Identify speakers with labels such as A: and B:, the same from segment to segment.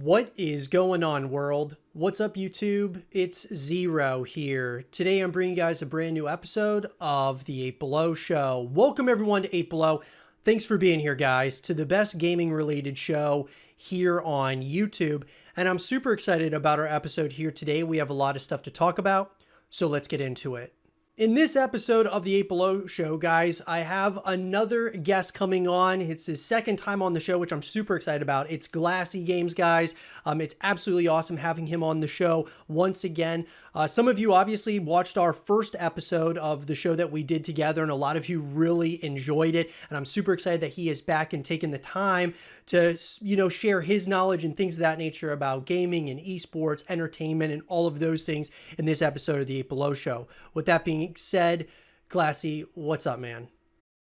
A: What is going on, world? What's up, YouTube? It's Zero here. Today I'm bringing you guys a brand new episode of the 8 Below Show. Welcome everyone to 8 Below. Thanks for being here, guys, to the best gaming related show here on YouTube. And I'm super excited about our episode here today. We have a lot of stuff to talk about, so let's get into it. In this episode of the 8 Below Show, guys, I have another guest coming on. It's his second time on the show, which I'm super excited about. It's Glassy Games, guys. It's absolutely awesome having him on the show once again. Some of you obviously watched our first episode of the show that we did together, and a lot of you really enjoyed it. And I'm super excited that he is back and taking the time to, share his knowledge and things of that nature about gaming and esports, entertainment, and all of those things in this episode of the 8 Below Show. With that being said, Glassy, what's up, man?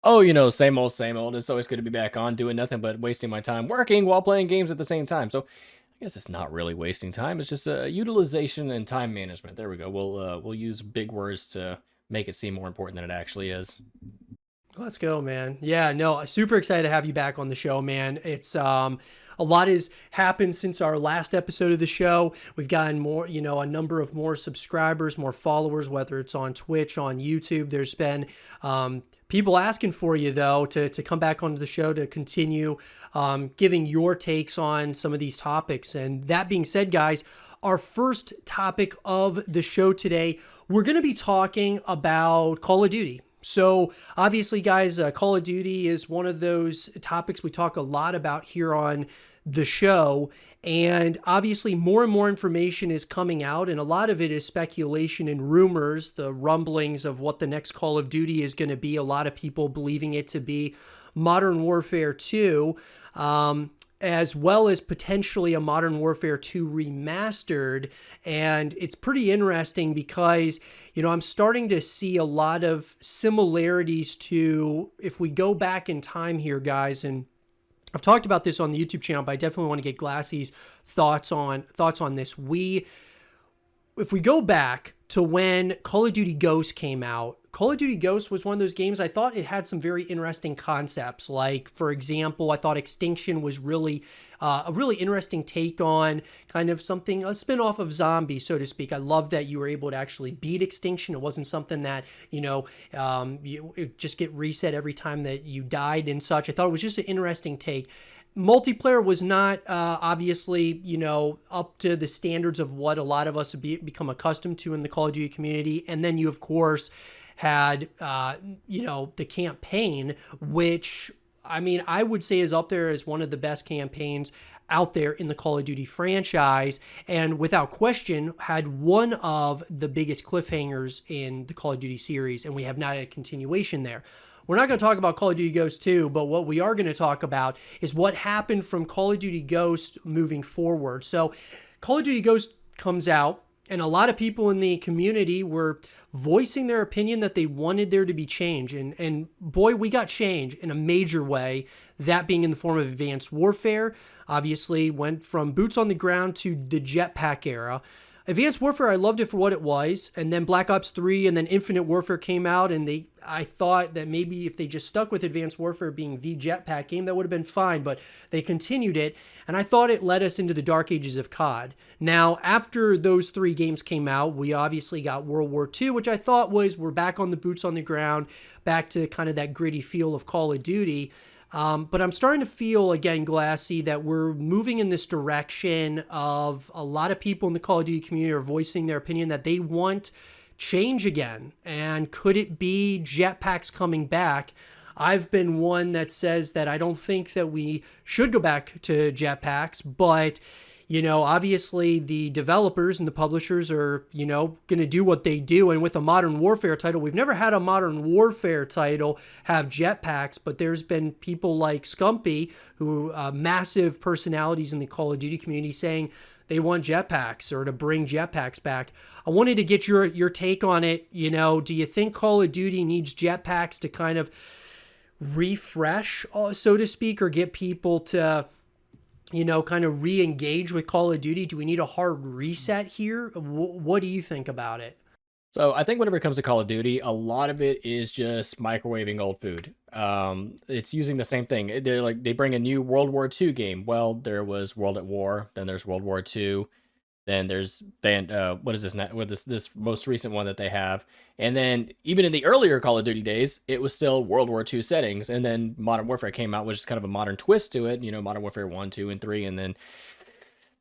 B: Oh, same old, same old. It's always good to be back on doing nothing but wasting my time working while playing games at the same time. So I guess it's not really wasting time. It's just utilization and time management. There we go. We'll use big words to make it seem more important than it actually is.
A: Let's go, man. Yeah, no, super excited to have you back on the show, man. It's a lot has happened since our last episode of the show. We've gotten more, a number of more subscribers, more followers, whether it's on Twitch, on YouTube. There's been people asking for you, though, to come back onto the show to continue giving your takes on some of these topics. And that being said, guys, our first topic of the show today, we're going to be talking about Call of Duty. So obviously, guys, Call of Duty is one of those topics we talk a lot about here on the show. And obviously, more and more information is coming out, and a lot of it is speculation and rumors, the rumblings of what the next Call of Duty is going to be. A lot of people believing it to be Modern Warfare 2. As well as potentially a Modern Warfare 2 remastered. And it's pretty interesting because, I'm starting to see a lot of similarities to, if we go back in time here, guys, and I've talked about this on the YouTube channel, but I definitely want to get Glassy's thoughts on this. If we go back to when Call of Duty Ghosts came out, Call of Duty Ghosts was one of those games I thought it had some very interesting concepts. Like, for example, I thought Extinction was really a really interesting take on kind of something, a spin-off of zombies, so to speak. I love that you were able to actually beat Extinction. It wasn't something that, you just get reset every time that you died and such. I thought it was just an interesting take. Multiplayer was not obviously, up to the standards of what a lot of us have become accustomed to in the Call of Duty community. And then you, of course, had, the campaign, which, I would say is up there as one of the best campaigns out there in the Call of Duty franchise, and without question had one of the biggest cliffhangers in the Call of Duty series, and we have not had a continuation there. We're not going to talk about Call of Duty Ghosts 2, but what we are going to talk about is what happened from Call of Duty Ghosts moving forward. So Call of Duty Ghosts comes out, and a lot of people in the community were voicing their opinion that they wanted there to be change. And boy, we got change in a major way, that being in the form of Advanced Warfare. Obviously went from boots on the ground to the jetpack era. Advanced Warfare, I loved it for what it was, and then Black Ops 3 and then Infinite Warfare came out, and I thought that maybe if they just stuck with Advanced Warfare being the jetpack game, that would have been fine, but they continued it, and I thought it led us into the dark ages of COD. Now, after those three games came out, we obviously got World War II, which I thought we're back on the boots on the ground, back to kind of that gritty feel of Call of Duty. But I'm starting to feel, again, Glassy, that we're moving in this direction of a lot of people in the Call of Duty community are voicing their opinion that they want change again. And could it be jetpacks coming back? I've been one that says that I don't think that we should go back to jetpacks, but obviously the developers and the publishers are, going to do what they do. And with a Modern Warfare title, we've never had a Modern Warfare title have jetpacks, but there's been people like Scumpy, who massive personalities in the Call of Duty community, saying they want jetpacks or to bring jetpacks back. I wanted to get your take on it. Do you think Call of Duty needs jetpacks to kind of refresh, so to speak, or get people to kind of re-engage with Call of Duty? Do we need a hard reset here? What do you think about it?
B: So I think whenever it comes to Call of Duty, a lot of it is just microwaving old food. It's using the same thing. They're like they bring a new World War II game. Well, there was World at War, then there's World War II, then there's what is this what is this most recent one that they have? And then even in the earlier Call of Duty days, it was still World War II settings. And then Modern Warfare came out, which is kind of a modern twist to it. Modern Warfare 1, 2, and 3, and then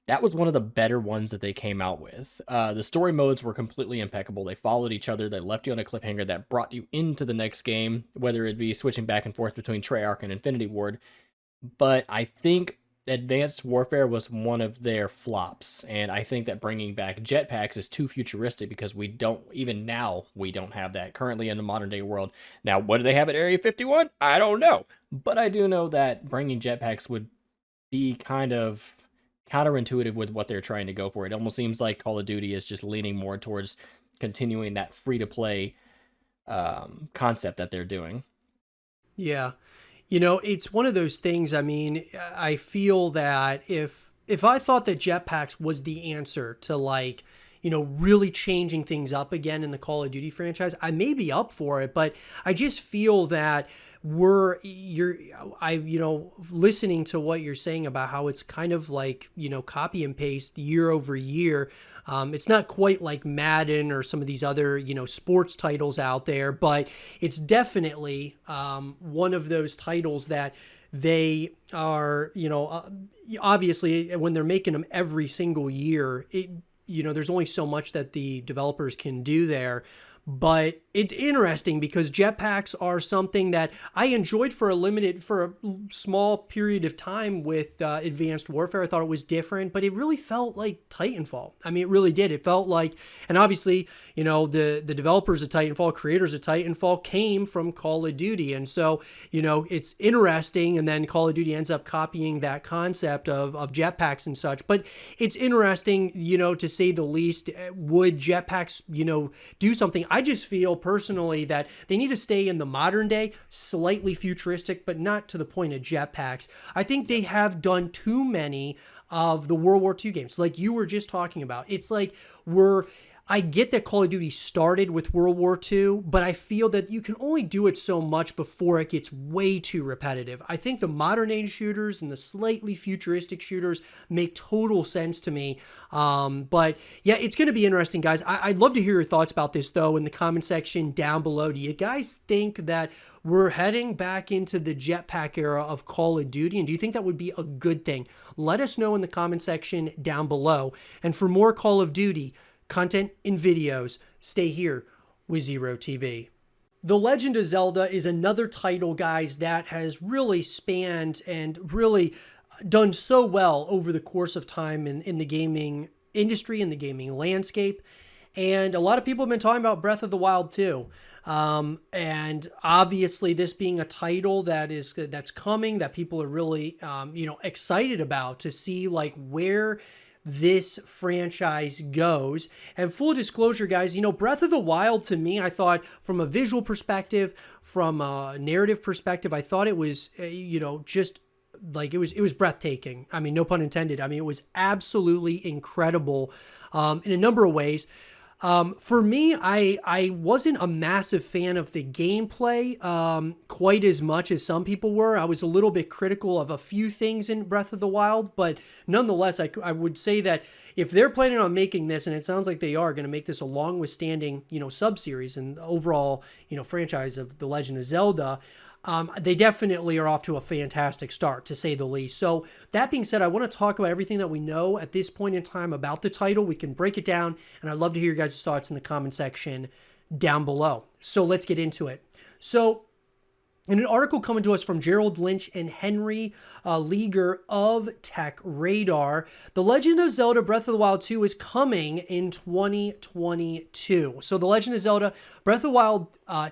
B: that was one of the better ones that they came out with. The story modes were completely impeccable. They followed each other. They left you on a cliffhanger that brought you into the next game, whether it be switching back and forth between Treyarch and Infinity Ward. But I think Advanced Warfare was one of their flops, and I think that bringing back jetpacks is too futuristic because we don't have that currently in the modern day world. Now, what do they have at Area 51? I don't know, but I do know that bringing jetpacks would be kind of counterintuitive with what they're trying to go for. It almost seems like Call of Duty is just leaning more towards continuing that free to play concept that they're doing.
A: Yeah. It's one of those things. I mean, I feel that if I thought that jetpacks was the answer to like, really changing things up again in the Call of Duty franchise, I may be up for it, but I just feel that listening to what you're saying about how it's kind of like, copy and paste year over year. It's not quite like Madden or some of these other, sports titles out there, but it's definitely one of those titles that they are, obviously when they're making them every single year, there's only so much that the developers can do there. But it's interesting because jetpacks are something that I enjoyed for a small period of time with Advanced Warfare. I thought it was different, but it really felt like Titanfall. I mean, it really did. It felt like, and obviously, the developers of Titanfall, creators of Titanfall came from Call of Duty. And so, it's interesting. And then Call of Duty ends up copying that concept of jetpacks and such. But it's interesting, to say the least. Would jetpacks, do something? I just feel personally that they need to stay in the modern day, slightly futuristic, but not to the point of jetpacks. I think they have done too many of the World War II games, like you were just talking about. It's like I get that Call of Duty started with World War II, but I feel that you can only do it so much before it gets way too repetitive. I think the modern age shooters and the slightly futuristic shooters make total sense to me. But yeah, it's going to be interesting, guys. I'd love to hear your thoughts about this, though, in the comment section down below. Do you guys think that we're heading back into the jetpack era of Call of Duty? And do you think that would be a good thing? Let us know in the comment section down below. And for more Call of Duty content and videos, stay here with Zero TV. The Legend of Zelda is another title, guys, that has really spanned and really done so well over the course of time in the gaming industry, in the gaming landscape. And a lot of people have been talking about Breath of the Wild too. And obviously this being a title that's coming, that people are really, excited about to see like where this franchise goes. And full disclosure, guys, Breath of the Wild, to me, I thought from a visual perspective, from a narrative perspective, I thought it was, just like it was breathtaking. I mean, no pun intended. I mean, it was absolutely incredible in a number of ways. For me, I wasn't a massive fan of the gameplay quite as much as some people were. I was a little bit critical of a few things in Breath of the Wild, but nonetheless, I would say that if they're planning on making this, and it sounds like they are going to make this a long withstanding, sub-series and overall, franchise of The Legend of Zelda, they definitely are off to a fantastic start, to say the least. So that being said, I want to talk about everything that we know at this point in time about the title. We can break it down, and I'd love to hear your guys' thoughts in the comment section down below. So let's get into it. So in an article coming to us from Gerald Lynch and Henry Leaguer of Tech Radar, The Legend of Zelda Breath of the Wild 2 is coming in 2022. So The Legend of Zelda Breath of the Wild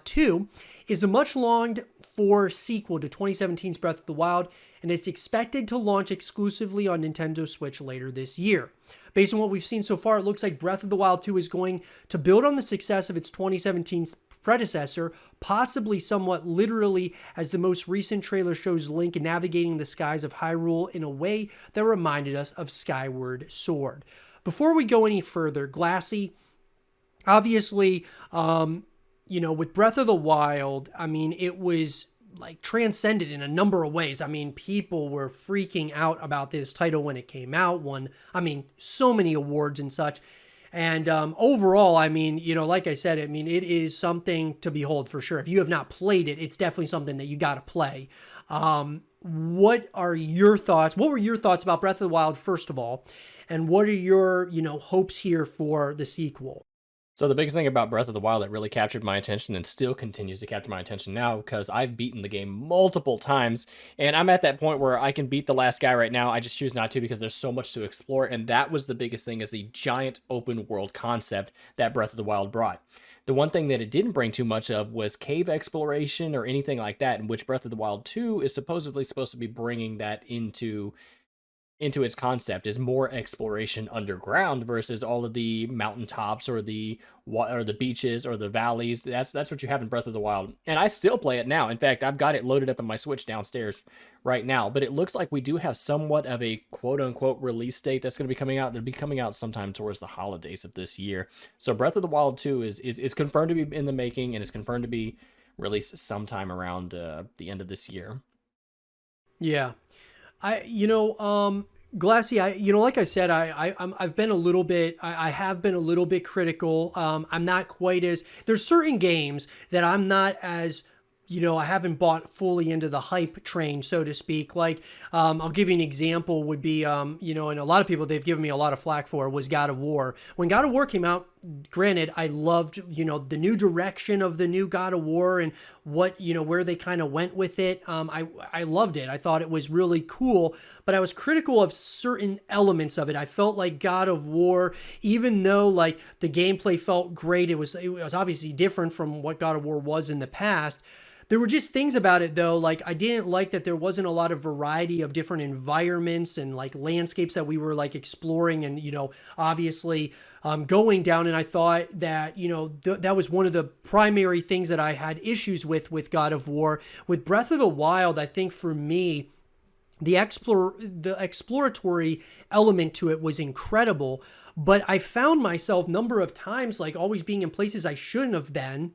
A: 2 is a much longed for sequel to 2017's Breath of the Wild, and it's expected to launch exclusively on Nintendo Switch later this year. Based on what we've seen so far, it looks like Breath of the Wild 2 is going to build on the success of its 2017 predecessor, possibly somewhat literally, as the most recent trailer shows Link navigating the skies of Hyrule in a way that reminded us of Skyward Sword. Before we go any further, Glassy, obviously, with Breath of the Wild, I mean, it was like transcended in a number of ways. I mean, people were freaking out about this title when it came out. Won, I mean, so many awards and such. And overall, I mean, like I said, I mean, it is something to behold for sure. If you have not played it, it's definitely something that you got to play. What are your thoughts? What were your thoughts about Breath of the Wild, first of all? And what are your, hopes here for the sequel?
B: So the biggest thing about Breath of the Wild that really captured my attention and still continues to capture my attention now, because I've beaten the game multiple times, and I'm at that point where I can beat the last guy right now. I just choose not to because there's so much to explore, and that was the biggest thing, is the giant open world concept that Breath of the Wild brought. The one thing that it didn't bring too much of was cave exploration or anything like that, in which Breath of the Wild 2 is supposedly supposed to be bringing that into its concept, is more exploration underground versus all of the mountaintops or the beaches or the valleys. That's what you have in Breath of the Wild, and I still play it now. In fact, I've got it loaded up on my Switch downstairs right now. But it looks like we do have somewhat of a quote unquote release date that's going to be coming out. It'll be coming out sometime towards the holidays of this year. So Breath of the Wild 2 is confirmed to be in the making, and it's confirmed to be released sometime around the end of this year.
A: Yeah. Glassy, like I said, I've been a little bit, I have been a little bit critical. I'm not quite as, there's certain games that I'm not as, I haven't bought fully into the hype train, so to speak. Like, I'll give you an example would be, and a lot of people they've given me a lot of flack for was God of War. When God of War came out, granted, I loved, the new direction of the new God of War and what, where they kind of went with it. I loved it. I thought it was really cool, but I was critical of certain elements of it. I felt like God of War, even though like the gameplay felt great, it was obviously different from what God of War was in the past. There were just things about it, though, like I didn't like that there wasn't a lot of variety of different environments and like landscapes that we were like exploring and, obviously going down. And I thought that, that was one of the primary things that I had issues with God of War. With Breath of the Wild, I think for me, the exploratory element to it was incredible. But I found myself number of times like always being in places I shouldn't have been.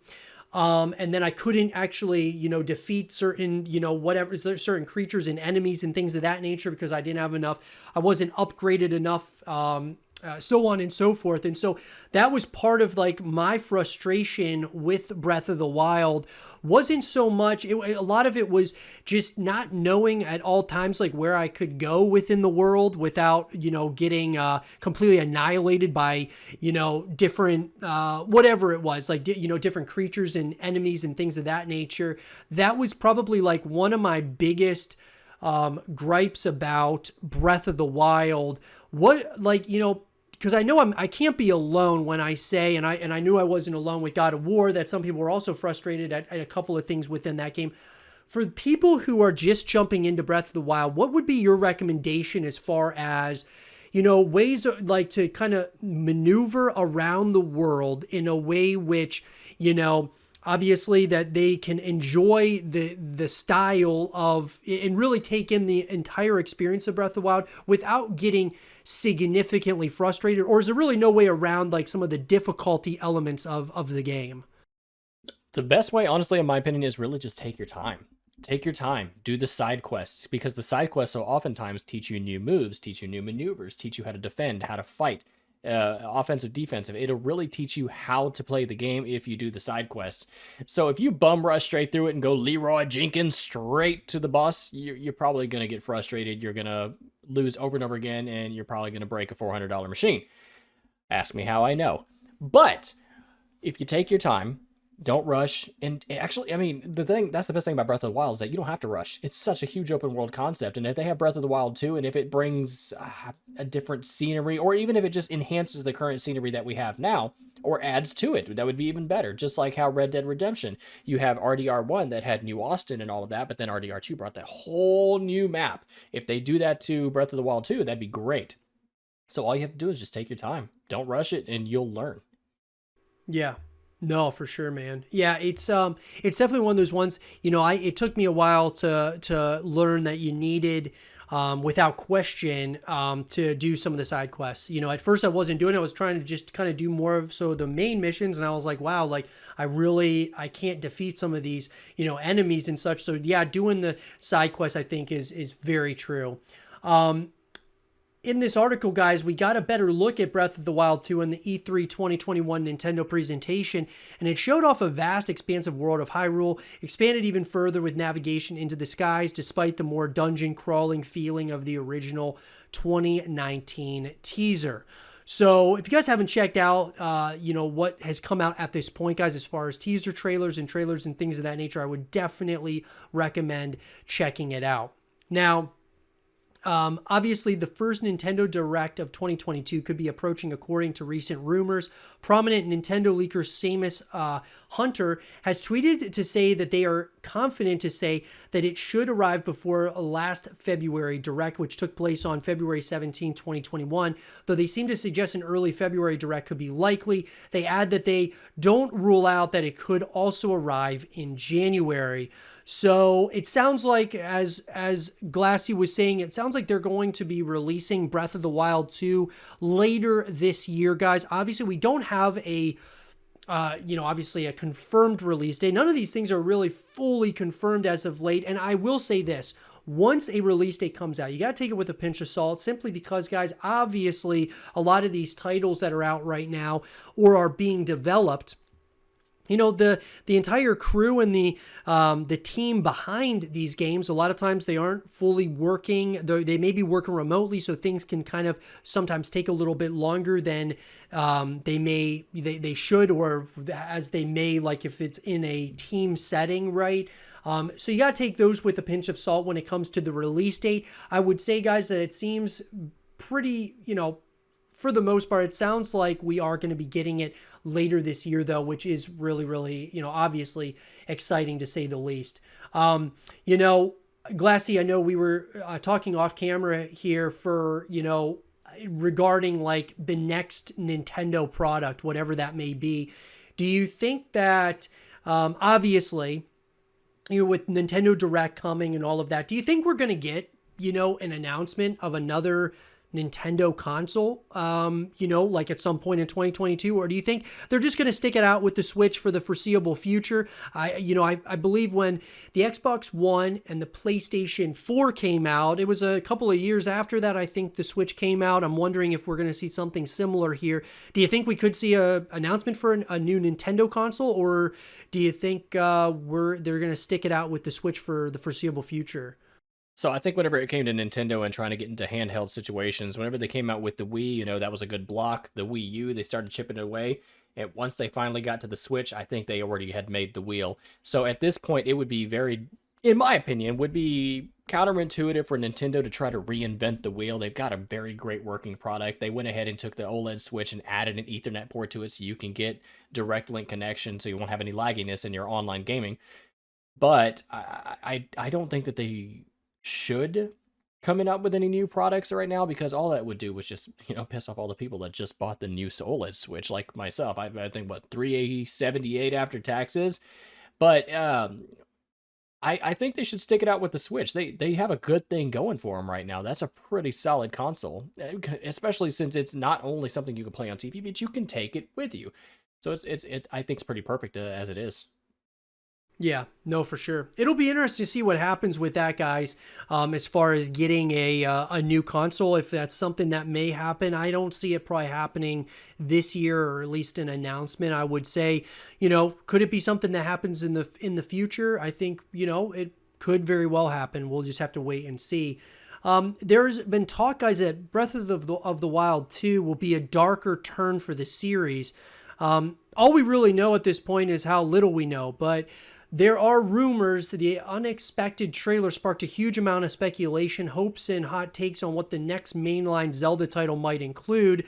A: And then I couldn't actually, defeat certain, certain creatures and enemies and things of that nature because I didn't have enough. I wasn't upgraded enough, so on and so forth. And so that was part of like my frustration with Breath of the Wild. Wasn't so much, a lot of it was just not knowing at all times like where I could go within the world without, getting completely annihilated by, different, whatever it was, like, different creatures and enemies and things of that nature. That was probably like one of my biggest gripes about Breath of the Wild. What, like, because I know I can't be alone when I say, and I knew I wasn't alone with God of War, that some people were also frustrated at a couple of things within that game. For people who are just jumping into Breath of the Wild, what would be your recommendation as far as, ways like to kind of maneuver around the world in a way which, obviously that they can enjoy the style of and really take in the entire experience of Breath of the Wild without getting significantly frustrated? Or is there really no way around like some of the difficulty elements of the game?
B: The best way, honestly, in my opinion, is really just take your time. Take your time. Do the side quests, because the side quests will oftentimes teach you new moves, teach you new maneuvers, teach you how to defend, how to fight, offensive, defensive. It'll really teach you how to play the game if you do the side quests. So if you bum rush straight through it and go Leroy Jenkins straight to the boss, you're probably going to get frustrated. You're going to lose over and over again, and you're probably going to break a $400 machine. Ask me how I know. But if you take your time, don't rush. And actually, I mean, that's the best thing about Breath of the Wild is that you don't have to rush. It's such a huge open world concept. And if they have Breath of the Wild 2, and if it brings a different scenery, or even if it just enhances the current scenery that we have now, or adds to it, that would be even better. Just like how Red Dead Redemption, you have RDR1 that had New Austin and all of that, but then RDR2 brought that whole new map. If they do that to Breath of the Wild 2, that'd be great. So all you have to do is just take your time. Don't rush it, and you'll learn.
A: Yeah. No, for sure, man. Yeah, it's definitely one of those ones, it took me a while to learn that you needed without question to do some of the side quests. You know, at first I wasn't doing it. I was trying to just kind of do more of the main missions, and I was like, wow, like I can't defeat some of these, you know, enemies and such. So yeah, doing the side quests I think is very true. In this article, guys, we got a better look at Breath of the Wild 2 in the E3 2021 Nintendo presentation, and it showed off a vast, expansive world of Hyrule, expanded even further with navigation into the skies, despite the more dungeon-crawling feeling of the original 2019 teaser. So if you guys haven't checked out, you know, what has come out at this point, guys, as far as teaser trailers and things of that nature, I would definitely recommend checking it out. Now, obviously, the first Nintendo Direct of 2022 could be approaching, according to recent rumors. Prominent Nintendo leaker Samus Hunter has tweeted to say that they are confident to say that it should arrive before last February Direct, which took place on February 17, 2021, though they seem to suggest an early February Direct could be likely. They add that they don't rule out that it could also arrive in January. So it sounds like, as Glassy was saying, it sounds like they're going to be releasing Breath of the Wild 2 later this year, guys. Obviously, we don't have a, obviously a confirmed release date. None of these things are really fully confirmed as of late. And I will say this. Once a release date comes out, you got to take it with a pinch of salt, simply because, guys, obviously, a lot of these titles that are out right now or are being developed, you know, the entire crew and the team behind these games, a lot of times they aren't fully working. They may be working remotely, so things can kind of sometimes take a little bit longer than they should, or as they may, like if it's in a team setting, right? So you got to take those with a pinch of salt when it comes to the release date. I would say, guys, that it seems pretty, you know, for the most part, it sounds like we are going to be getting it later this year, though, which is really, really, you know, obviously exciting to say the least. You know, Glassy, I know we were talking off camera here for, you know, regarding like the next Nintendo product, whatever that may be. Do you think that, obviously, you know, with Nintendo Direct coming and all of that, do you think we're going to get, you know, an announcement of another Nintendo console, you know, like at some point in 2022, or do you think they're just going to stick it out with the Switch for the foreseeable future? I believe when the Xbox One and the PlayStation 4 came out, it was a couple of years after that, I think the Switch came out. I'm wondering if we're going to see something similar here. Do you think we could see a announcement for a new Nintendo console, or do you think they're going to stick it out with the Switch for the foreseeable future?
B: So I think whenever it came to Nintendo and trying to get into handheld situations, whenever they came out with the Wii, you know, that was a good block. The Wii U, they started chipping it away. And once they finally got to the Switch, I think they already had made the wheel. So at this point, it would be very, in my opinion, would be counterintuitive for Nintendo to try to reinvent the wheel. They've got a very great working product. They went ahead and took the OLED Switch and added an Ethernet port to it so you can get direct link connection so you won't have any lagginess in your online gaming. But I don't think that they should coming up with any new products right now, because all that would do was just, you know, piss off all the people that just bought the new OLED Switch, like myself. I think what, $378 after taxes. But I think they should stick it out with the Switch. They have a good thing going for them right now. That's a pretty solid console, especially since it's not only something you can play on TV, but you can take it with you. So I think it's pretty perfect as it is.
A: Yeah, no, for sure. It'll be interesting to see what happens with that, guys, as far as getting a new console. If that's something that may happen, I don't see it probably happening this year, or at least an announcement. I would say, you know, could it be something that happens in the future? I think, you know, it could very well happen. We'll just have to wait and see. There's been talk, guys, that Breath of the Wild 2 will be a darker turn for the series. All we really know at this point is how little we know, but there are rumors. The unexpected trailer sparked a huge amount of speculation, hopes, and hot takes on what the next mainline Zelda title might include.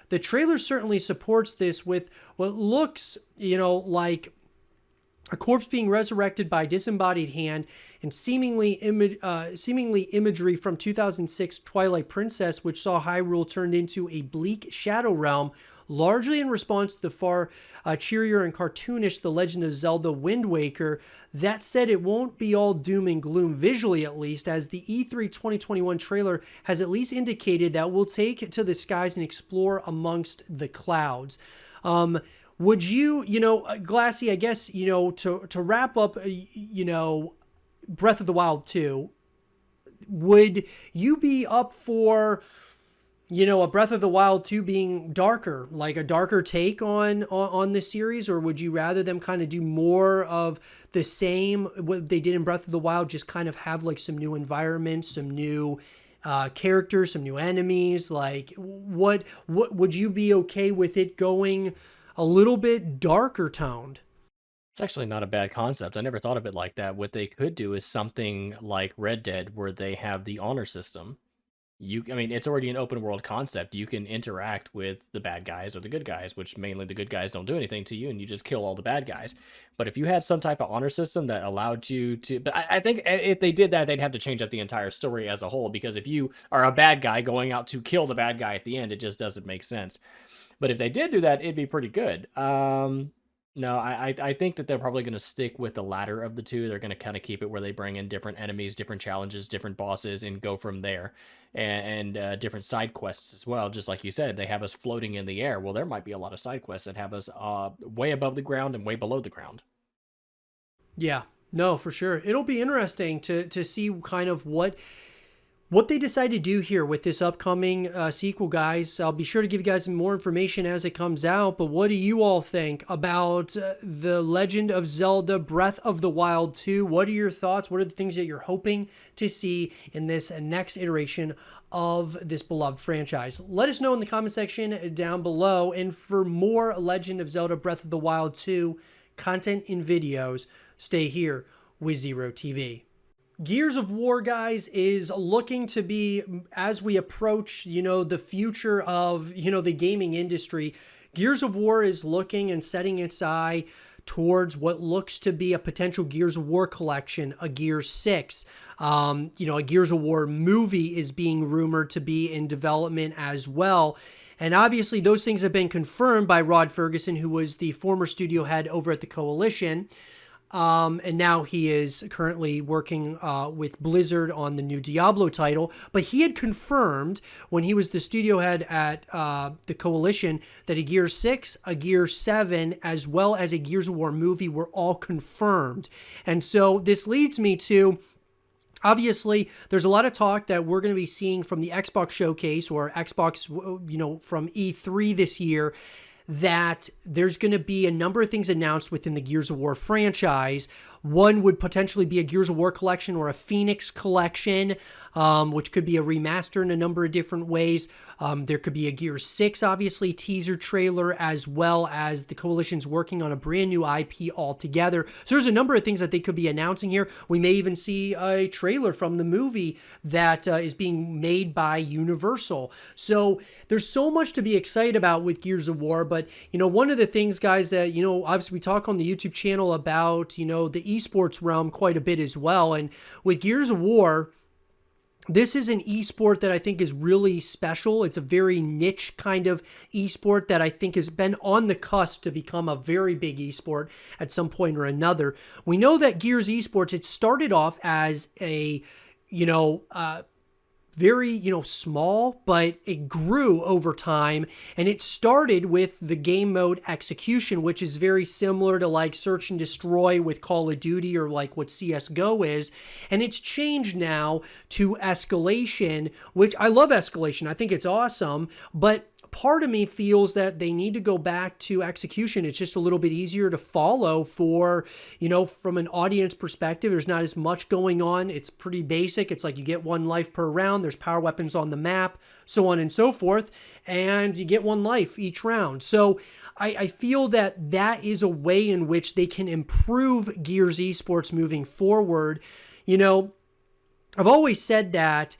A: The trailer certainly supports this, with what looks, you know, like a corpse being resurrected by a disembodied hand, and seemingly imagery from 2006 Twilight Princess, which saw Hyrule turned into a bleak shadow realm largely in response to the far cheerier and cartoonish The Legend of Zelda Wind Waker. That said, it won't be all doom and gloom visually, at least, as the E3 2021 trailer has at least indicated that we'll take it to the skies and explore amongst the clouds. Would you, Glassy, I guess, to wrap up, Breath of the Wild 2, would you be up for, a Breath of the Wild 2 being darker, like a darker take on the series, or would you rather them kind of do more of the same, what they did in Breath of the Wild, just kind of have like some new environments, some new characters, some new enemies? Like, what would you be okay with it going a little bit darker toned?
B: It's actually not a bad concept. I never thought of it like that. What they could do is something like Red Dead, where they have the honor system. I mean, it's already an open world concept. You can interact with the bad guys or the good guys, which mainly the good guys don't do anything to you, and you just kill all the bad guys. But if you had some type of honor system that allowed you to, but I think if they did that, they'd have to change up the entire story as a whole, because if you are a bad guy going out to kill the bad guy at the end, it just doesn't make sense. But if they did do that, it'd be pretty good. No, I think that they're probably going to stick with the latter of the two. They're going to kind of keep it where they bring in different enemies, different challenges, different bosses, and go from there. And different side quests as well. Just like you said, they have us floating in the air. Well, there might be a lot of side quests that have us way above the ground and way below the ground.
A: Yeah, no, for sure. It'll be interesting to see kind of what they decide to do here with this upcoming sequel, guys. I'll be sure to give you guys more information as it comes out, but what do you all think about The Legend of Zelda Breath of the Wild 2? What are your thoughts? What are the things that you're hoping to see in this next iteration of this beloved franchise? Let us know in the comment section down below. And for more Legend of Zelda Breath of the Wild 2 content and videos, stay here with Zero TV. Gears of War, guys, is looking to be, as we approach, the future of, the gaming industry, Gears of War is looking and setting its eye towards what looks to be a potential Gears of War collection, a Gears 6. A Gears of War movie is being rumored to be in development as well. And obviously those things have been confirmed by Rod Ferguson, who was the former studio head over at the Coalition. And now he is currently working with Blizzard on the new Diablo title. But he had confirmed when he was the studio head at the Coalition that a Gears 6, a Gears 7, as well as a Gears of War movie were all confirmed. And so this leads me to, obviously, there's a lot of talk that we're going to be seeing from the Xbox showcase or Xbox, from E3 this year, that there's going to be a number of things announced within the Gears of War franchise. One would potentially be a Gears of War collection or a Phoenix collection, which could be a remaster in a number of different ways. There could be a Gears 6, obviously, teaser trailer, as well as the Coalition's working on a brand new IP altogether. So there's a number of things that they could be announcing here. We may even see a trailer from the movie that is being made by Universal. So there's so much to be excited about with Gears of War. But, one of the things, guys, that, obviously we talk on the YouTube channel about, the esports realm quite a bit as well. And with Gears of War, this is an esport that I think is really special. It's a very niche kind of esport that I think has been on the cusp to become a very big esport at some point or another. We know that Gears esports, it started off as a, very, small, but it grew over time. And it started with the game mode Execution, which is very similar to like Search and Destroy with Call of Duty, or like what CSGO is. And it's changed now to Escalation, which I love Escalation. I think it's awesome, but part of me feels that they need to go back to Execution. It's just a little bit easier to follow for, from an audience perspective. There's not as much going on. It's pretty basic. It's like you get one life per round. There's power weapons on the map, so on and so forth. And you get one life each round. So I feel that that is a way in which they can improve Gears esports moving forward. I've always said that,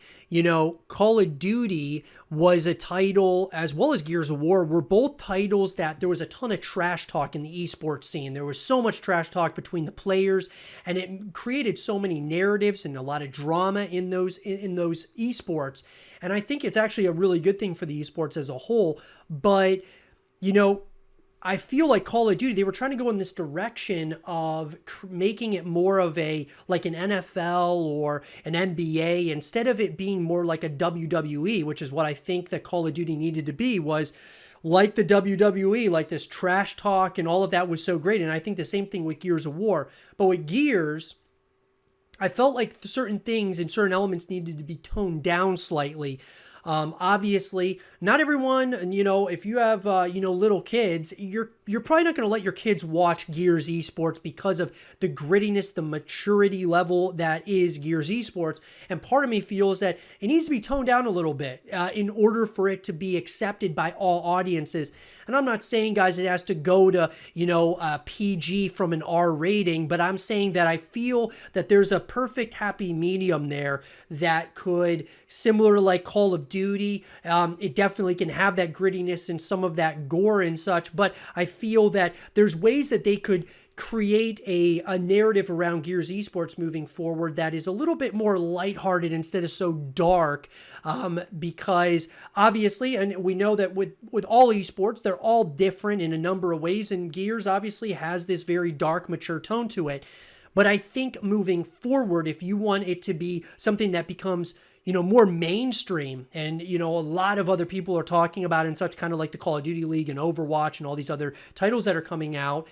A: Call of Duty was a title, as well as Gears of War, were both titles that there was a ton of trash talk in the esports scene. There was so much trash talk between the players, and it created so many narratives and a lot of drama in those esports. And I think it's actually a really good thing for the esports as a whole. But you know, I feel like Call of Duty, they were trying to go in this direction of making it more of a, like an NFL or an NBA, instead of it being more like a WWE, which is what I think that Call of Duty needed to be, was like the WWE, like this trash talk and all of that was so great. And I think the same thing with Gears of War. But with Gears, I felt like certain things and certain elements needed to be toned down slightly. Obviously, not everyone, if you have, little kids, you're probably not going to let your kids watch Gears Esports because of the grittiness, the maturity level that is Gears Esports. And part of me feels that it needs to be toned down a little bit in order for it to be accepted by all audiences. And I'm not saying, guys, it has to go to, PG from an R rating, but I'm saying that I feel that there's a perfect happy medium there that could, similar like Call of Duty, it definitely can have that grittiness and some of that gore and such, but I feel that there's ways that they could create a narrative around Gears Esports moving forward that is a little bit more lighthearted instead of so dark, because obviously, and we know that with all esports, they're all different in a number of ways, and Gears obviously has this very dark, mature tone to it. But I think moving forward, if you want it to be something that becomes more mainstream, and, a lot of other people are talking about it, and such, kind of like the Call of Duty League and Overwatch and all these other titles that are coming out,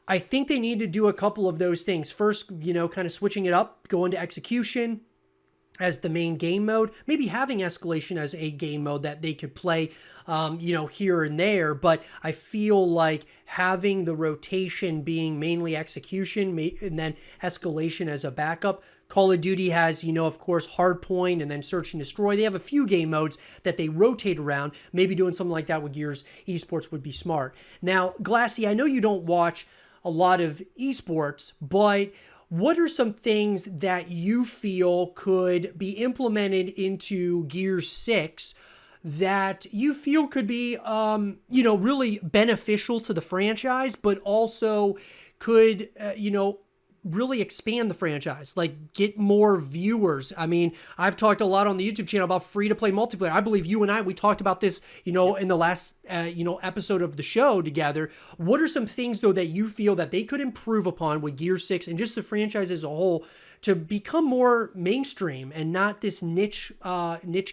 A: I think they need to do a couple of those things. First, kind of switching it up, going to execution as the main game mode, maybe having escalation as a game mode that they could play, here and there. But I feel like having the rotation being mainly execution and then escalation as a backup. Call of Duty has, of course, Hardpoint and then Search and Destroy. They have a few game modes that they rotate around. Maybe doing something like that with Gears Esports would be smart. Now, Glassy, I know you don't watch a lot of esports, but what are some things that you feel could be implemented into Gears 6 that you feel could be, really beneficial to the franchise, but also could, really expand the franchise, like get more viewers? I mean, I've talked a lot on the YouTube channel about free to play multiplayer. I believe you and we talked about this, in the last, episode of the show together. What are some things though that you feel that they could improve upon with Gear 6 and just the franchise as a whole to become more mainstream and not this niche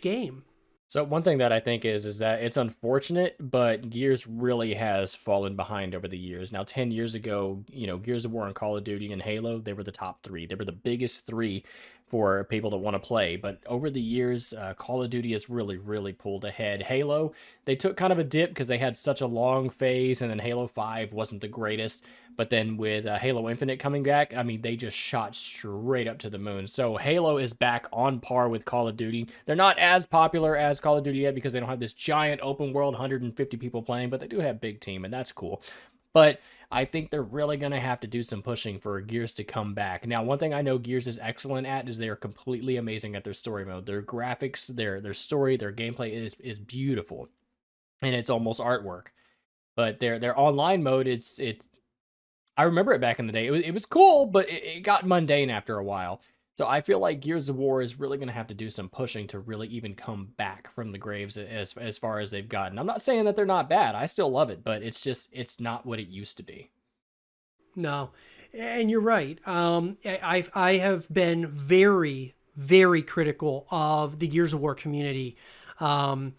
A: game?
B: So one thing that I think is that it's unfortunate, but Gears really has fallen behind over the years. Now, 10 years ago, Gears of War and Call of Duty and Halo, they were the top three. They were the biggest three for people that want to play. But over the years, Call of Duty has really, really pulled ahead. Halo, they took kind of a dip because they had such a long phase, and then Halo 5 wasn't the greatest. But then with Halo Infinite coming back, I mean, they just shot straight up to the moon. So Halo is back on par with Call of Duty. They're not as popular as Call of Duty yet because they don't have this giant open world, 150 people playing, but they do have big team, and that's cool. But I think they're really going to have to do some pushing for Gears to come back. Now, one thing I know Gears is excellent at is they are completely amazing at their story mode. Their graphics, their story, their gameplay is beautiful, and it's almost artwork. But their online mode, it's I remember it back in the day. It was cool, but it got mundane after a while. So I feel like Gears of War is really going to have to do some pushing to really even come back from the graves as far as they've gotten. I'm not saying that they're not bad. I still love it, but it's not what it used to be.
A: No, and you're right. I have been very, very critical of the Gears of War community. I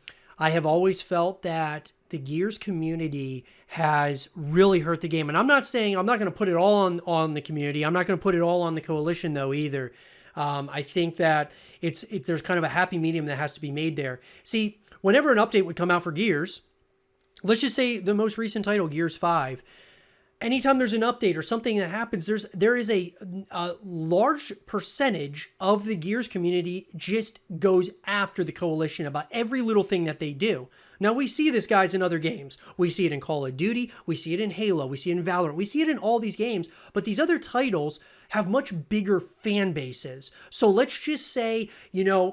A: have always felt that the Gears community has really hurt the game. And I'm not saying, I'm not going to put it all on the community. I'm not going to put it all on the coalition though either. I think that there's kind of a happy medium that has to be made there. See, whenever an update would come out for Gears, let's just say the most recent title, Gears 5, anytime there's an update or something that happens, there is a large percentage of the Gears community just goes after the coalition about every little thing that they do. Now, we see this, guys, in other games. We see it in Call of Duty. We see it in Halo. We see it in Valorant. We see it in all these games. But these other titles have much bigger fan bases. So let's just say,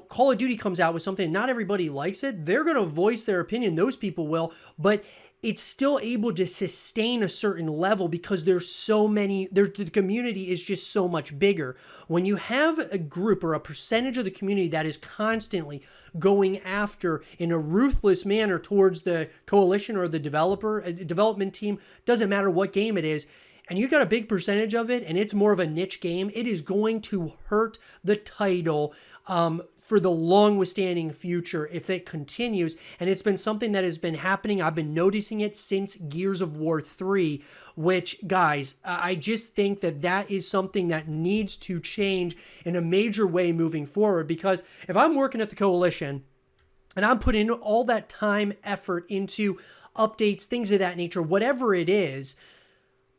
A: Call of Duty comes out with something, not everybody likes it. They're going to voice their opinion. Those people will. But it's still able to sustain a certain level because there's so many, the community is just so much bigger. When you have a group or a percentage of the community that is constantly going after in a ruthless manner towards the coalition or the development team, doesn't matter what game it is, and you got a big percentage of it and it's more of a niche game, it is going to hurt the title for the long withstanding future if it continues. And it's been something that has been happening. I've been noticing it since Gears of War 3, which, guys, I just think that that is something that needs to change in a major way moving forward. Because if I'm working at the Coalition and I'm putting all that time, effort into updates, things of that nature, whatever it is,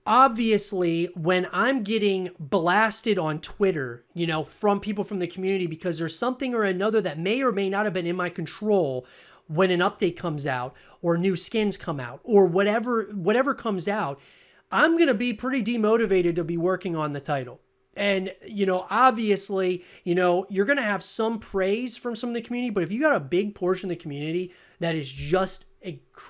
A: obviously, when I'm getting blasted on Twitter, from people from the community because there's something or another that may or may not have been in my control when an update comes out or new skins come out or whatever comes out, I'm going to be pretty demotivated to be working on the title. And, obviously, you're going to have some praise from some of the community, but if you got a big portion of the community that is just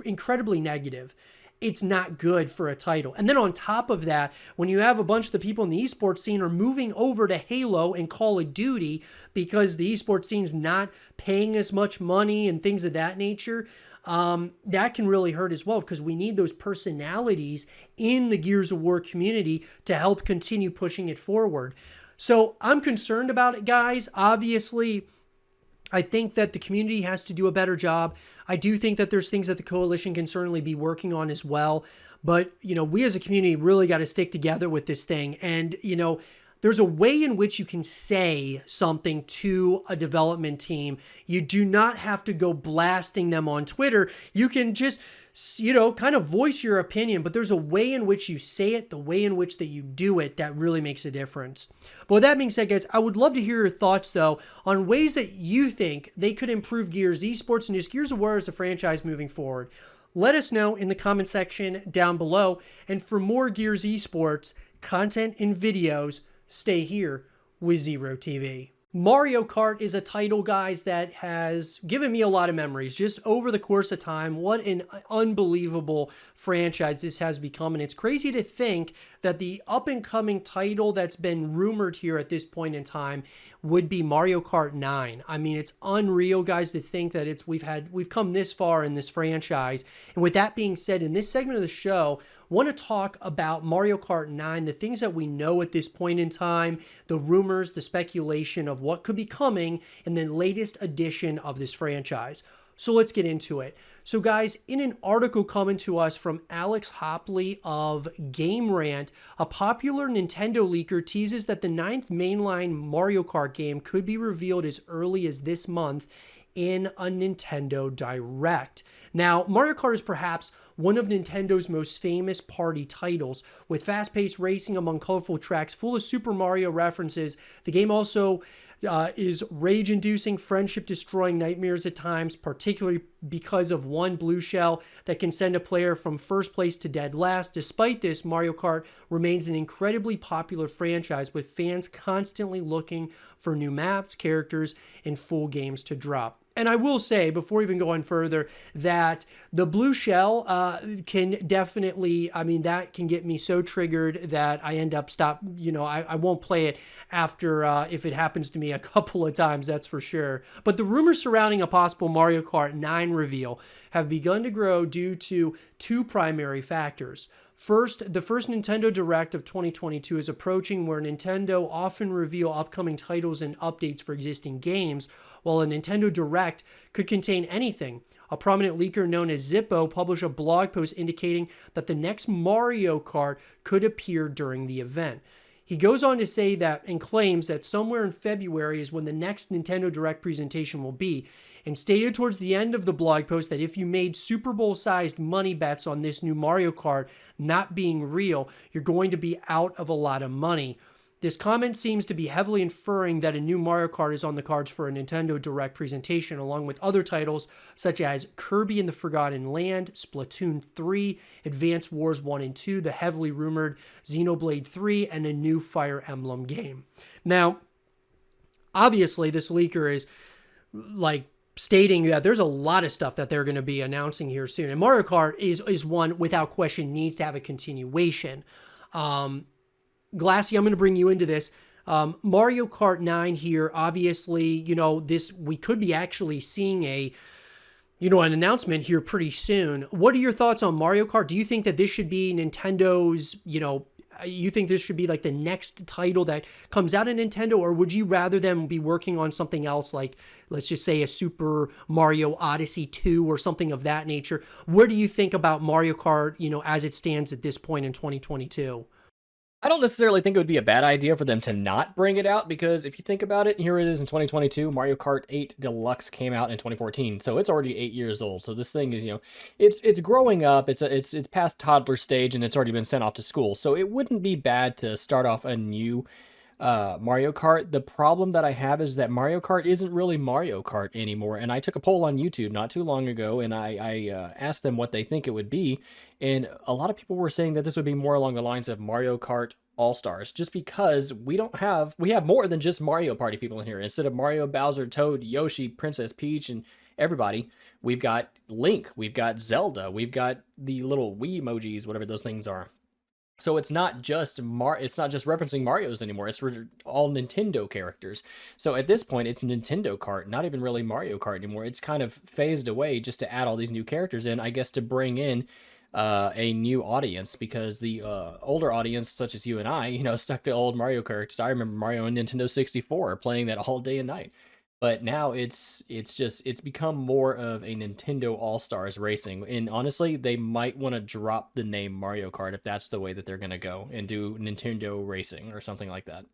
A: incredibly negative, it's not good for a title. And then on top of that, when you have a bunch of the people in the esports scene are moving over to Halo and Call of Duty because the esports scene's not paying as much money and things of that nature, that can really hurt as well, because we need those personalities in the Gears of War community to help continue pushing it forward. So I'm concerned about it, guys. Obviously, I think that the community has to do a better job. I do think that there's things that the Coalition can certainly be working on as well. But, we as a community really got to stick together with this thing. And, there's a way in which you can say something to a development team. You do not have to go blasting them on Twitter. You can just, kind of voice your opinion, but there's a way in which you say it, the way in which that you do it, that really makes a difference. But with that being said, guys, I would love to hear your thoughts, though, on ways that you think they could improve Gears esports and just Gears of War as a franchise moving forward. Let us know in the comment section down below. And for more Gears esports content and videos, stay here with Zero TV. Mario Kart is a title, guys, that has given me a lot of memories just over the course of time. What an unbelievable franchise this has become. And it's crazy to think that the up-and-coming title that's been rumored here at this point in time would be Mario Kart 9. I mean, it's unreal, guys, to think that we've come this far in this franchise. And with that being said, in this segment of the show, I want to talk about Mario Kart 9, the things that we know at this point in time, the rumors, the speculation of what could be coming in the latest edition of this franchise. So let's get into it. So guys, in an article coming to us from Alex Hopley of Game Rant, a popular Nintendo leaker teases that the 9th mainline Mario Kart game could be revealed as early as this month in a Nintendo Direct. Now, Mario Kart is perhaps one of Nintendo's most famous party titles, with fast-paced racing among colorful tracks full of Super Mario references. The game also is rage-inducing, friendship-destroying nightmares at times, particularly because of one blue shell that can send a player from first place to dead last. Despite this, Mario Kart remains an incredibly popular franchise, with fans constantly looking for new maps, characters, and full games to drop. And I will say, before even going further, that the blue shell can definitely, that can get me so triggered that I end up I won't play it after if it happens to me a couple of times, that's for sure. But the rumors surrounding a possible Mario Kart 9 reveal have begun to grow due to two primary factors. First, the first Nintendo Direct of 2022 is approaching, where Nintendo often reveal upcoming titles and updates for existing games, while a Nintendo Direct could contain anything. A prominent leaker known as Zippo published a blog post indicating that the next Mario Kart could appear during the event. He goes on to say that and claims that somewhere in February is when the next Nintendo Direct presentation will be, and stated towards the end of the blog post that if you made Super Bowl-sized money bets on this new Mario Kart not being real, you're going to be out of a lot of money. This comment seems to be heavily inferring that a new Mario Kart is on the cards for a Nintendo Direct presentation, along with other titles such as Kirby and the Forgotten Land, Splatoon 3, Advance Wars 1 and 2, the heavily rumored Xenoblade 3, and a new Fire Emblem game. Now, obviously, this leaker is stating that there's a lot of stuff that they're going to be announcing here soon. And Mario Kart is one without question needs to have a continuation. Glassy, I'm going to bring you into this. Mario Kart 9 here, obviously, this we could be actually seeing an announcement here pretty soon. What are your thoughts on Mario Kart? Do you think that this should be Nintendo's, you think this should be like the next title that comes out of Nintendo, or would you rather them be working on something else like, let's just say, a Super Mario Odyssey 2 or something of that nature? What do you think about Mario Kart, as it stands at this point in 2022?
B: I don't necessarily think it would be a bad idea for them to not bring it out, because if you think about it, here it is in 2022. Mario Kart 8 Deluxe came out in 2014, so it's already 8 years old. So this thing is, it's growing up. It's past toddler stage, and it's already been sent off to school. So it wouldn't be bad to start off a new Mario Kart. The problem that I have is that Mario Kart isn't really Mario Kart anymore. And I took a poll on YouTube not too long ago, and I asked them what they think it would be. And a lot of people were saying that this would be more along the lines of Mario Kart All-Stars, just because we have more than just Mario Party people in here. Instead of Mario, Bowser, Toad, Yoshi, Princess Peach, and everybody, we've got Link, we've got Zelda, we've got the little Wii emojis, whatever those things are. So it's not just referencing Mario's anymore. It's all Nintendo characters. So at this point, it's Nintendo Kart, not even really Mario Kart anymore. It's kind of phased away just to add all these new characters in, I guess, to bring in a new audience, because the older audience, such as you and I, stuck to old Mario characters. I remember Mario on Nintendo 64, playing that all day and night. But now it's become more of a Nintendo All-Stars Racing. And honestly, they might want to drop the name Mario Kart if that's the way that they're going to go, and do Nintendo Racing or something like that.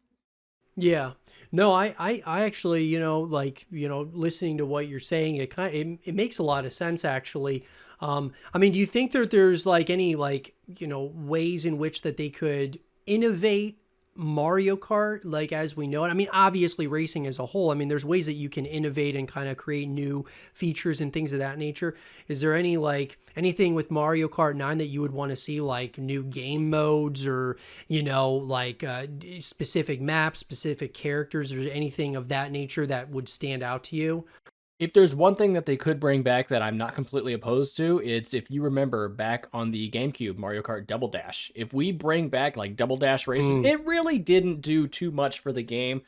A: Yeah. No, I actually, listening to what you're saying, it makes a lot of sense, actually. Do you think that there's any ways in which that they could innovate Mario Kart, as we know it? Obviously racing as a whole, there's ways that you can innovate and kind of create new features and things of that nature. Is there anything with Mario Kart 9 that you would want to see, like new game modes, or, specific maps, specific characters, or anything of that nature that would stand out to you?
B: If there's one thing that they could bring back that I'm not completely opposed to, it's, if you remember back on the GameCube, Mario Kart Double Dash. If we bring back Double Dash races, it really didn't do too much for the game,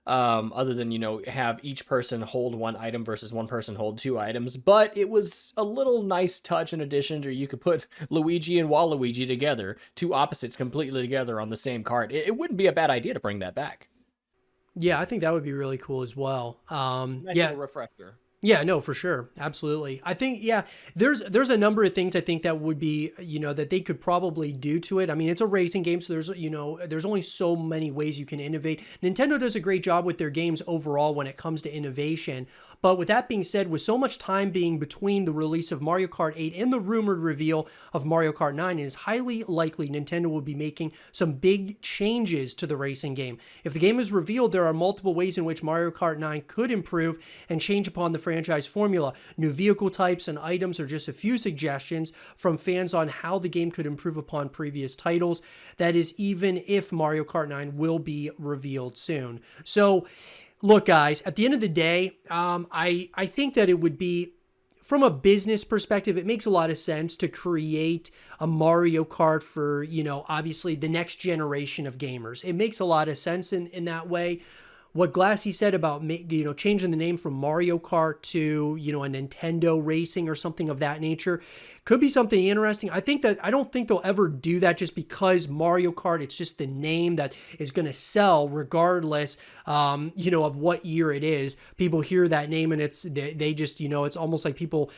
B: other than, have each person hold one item versus one person hold two items. But it was a little nice touch in addition to, you could put Luigi and Waluigi together, two opposites completely together on the same cart. It wouldn't be a bad idea to bring that back.
A: Yeah, I think that would be really cool as well.
B: Nice little refresher.
A: Yeah, no, for sure. Absolutely. I think, there's a number of things I think that would be, that they could probably do to it. It's a racing game, so there's only so many ways you can innovate. Nintendo does a great job with their games overall when it comes to innovation. But with that being said, with so much time being between the release of Mario Kart 8 and the rumored reveal of Mario Kart 9, it is highly likely Nintendo will be making some big changes to the racing game. If the game is revealed, there are multiple ways in which Mario Kart 9 could improve and change upon the franchise formula. New vehicle types and items are just a few suggestions from fans on how the game could improve upon previous titles. That is, even if Mario Kart 9 will be revealed soon. So, look, guys, at the end of the day, I think that it would be, from a business perspective, it makes a lot of sense to create a Mario Kart for, obviously the next generation of gamers. It makes a lot of sense in that way. What Glassy said about, changing the name from Mario Kart to, a Nintendo Racing or something of that nature could be something interesting. I don't think they'll ever do that just because Mario Kart, it's just the name that is going to sell regardless, of what year it is. People hear that name and they just, it's almost like people,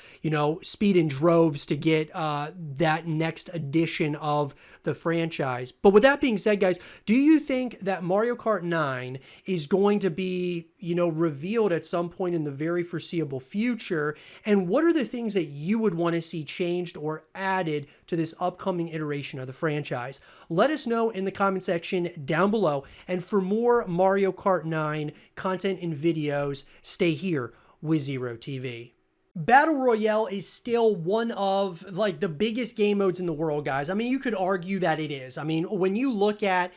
A: speed in droves to get that next edition of the franchise. But with that being said, guys, do you think that Mario Kart 9 is going to be, revealed at some point in the very foreseeable future? And what are the things that you would want to see changed or added to this upcoming iteration of the franchise? Let us know in the comment section down below. And for more Mario Kart 9 content and videos, stay here with Zero TV. Battle Royale is still one of the biggest game modes in the world, guys. You could argue that it is. When you look at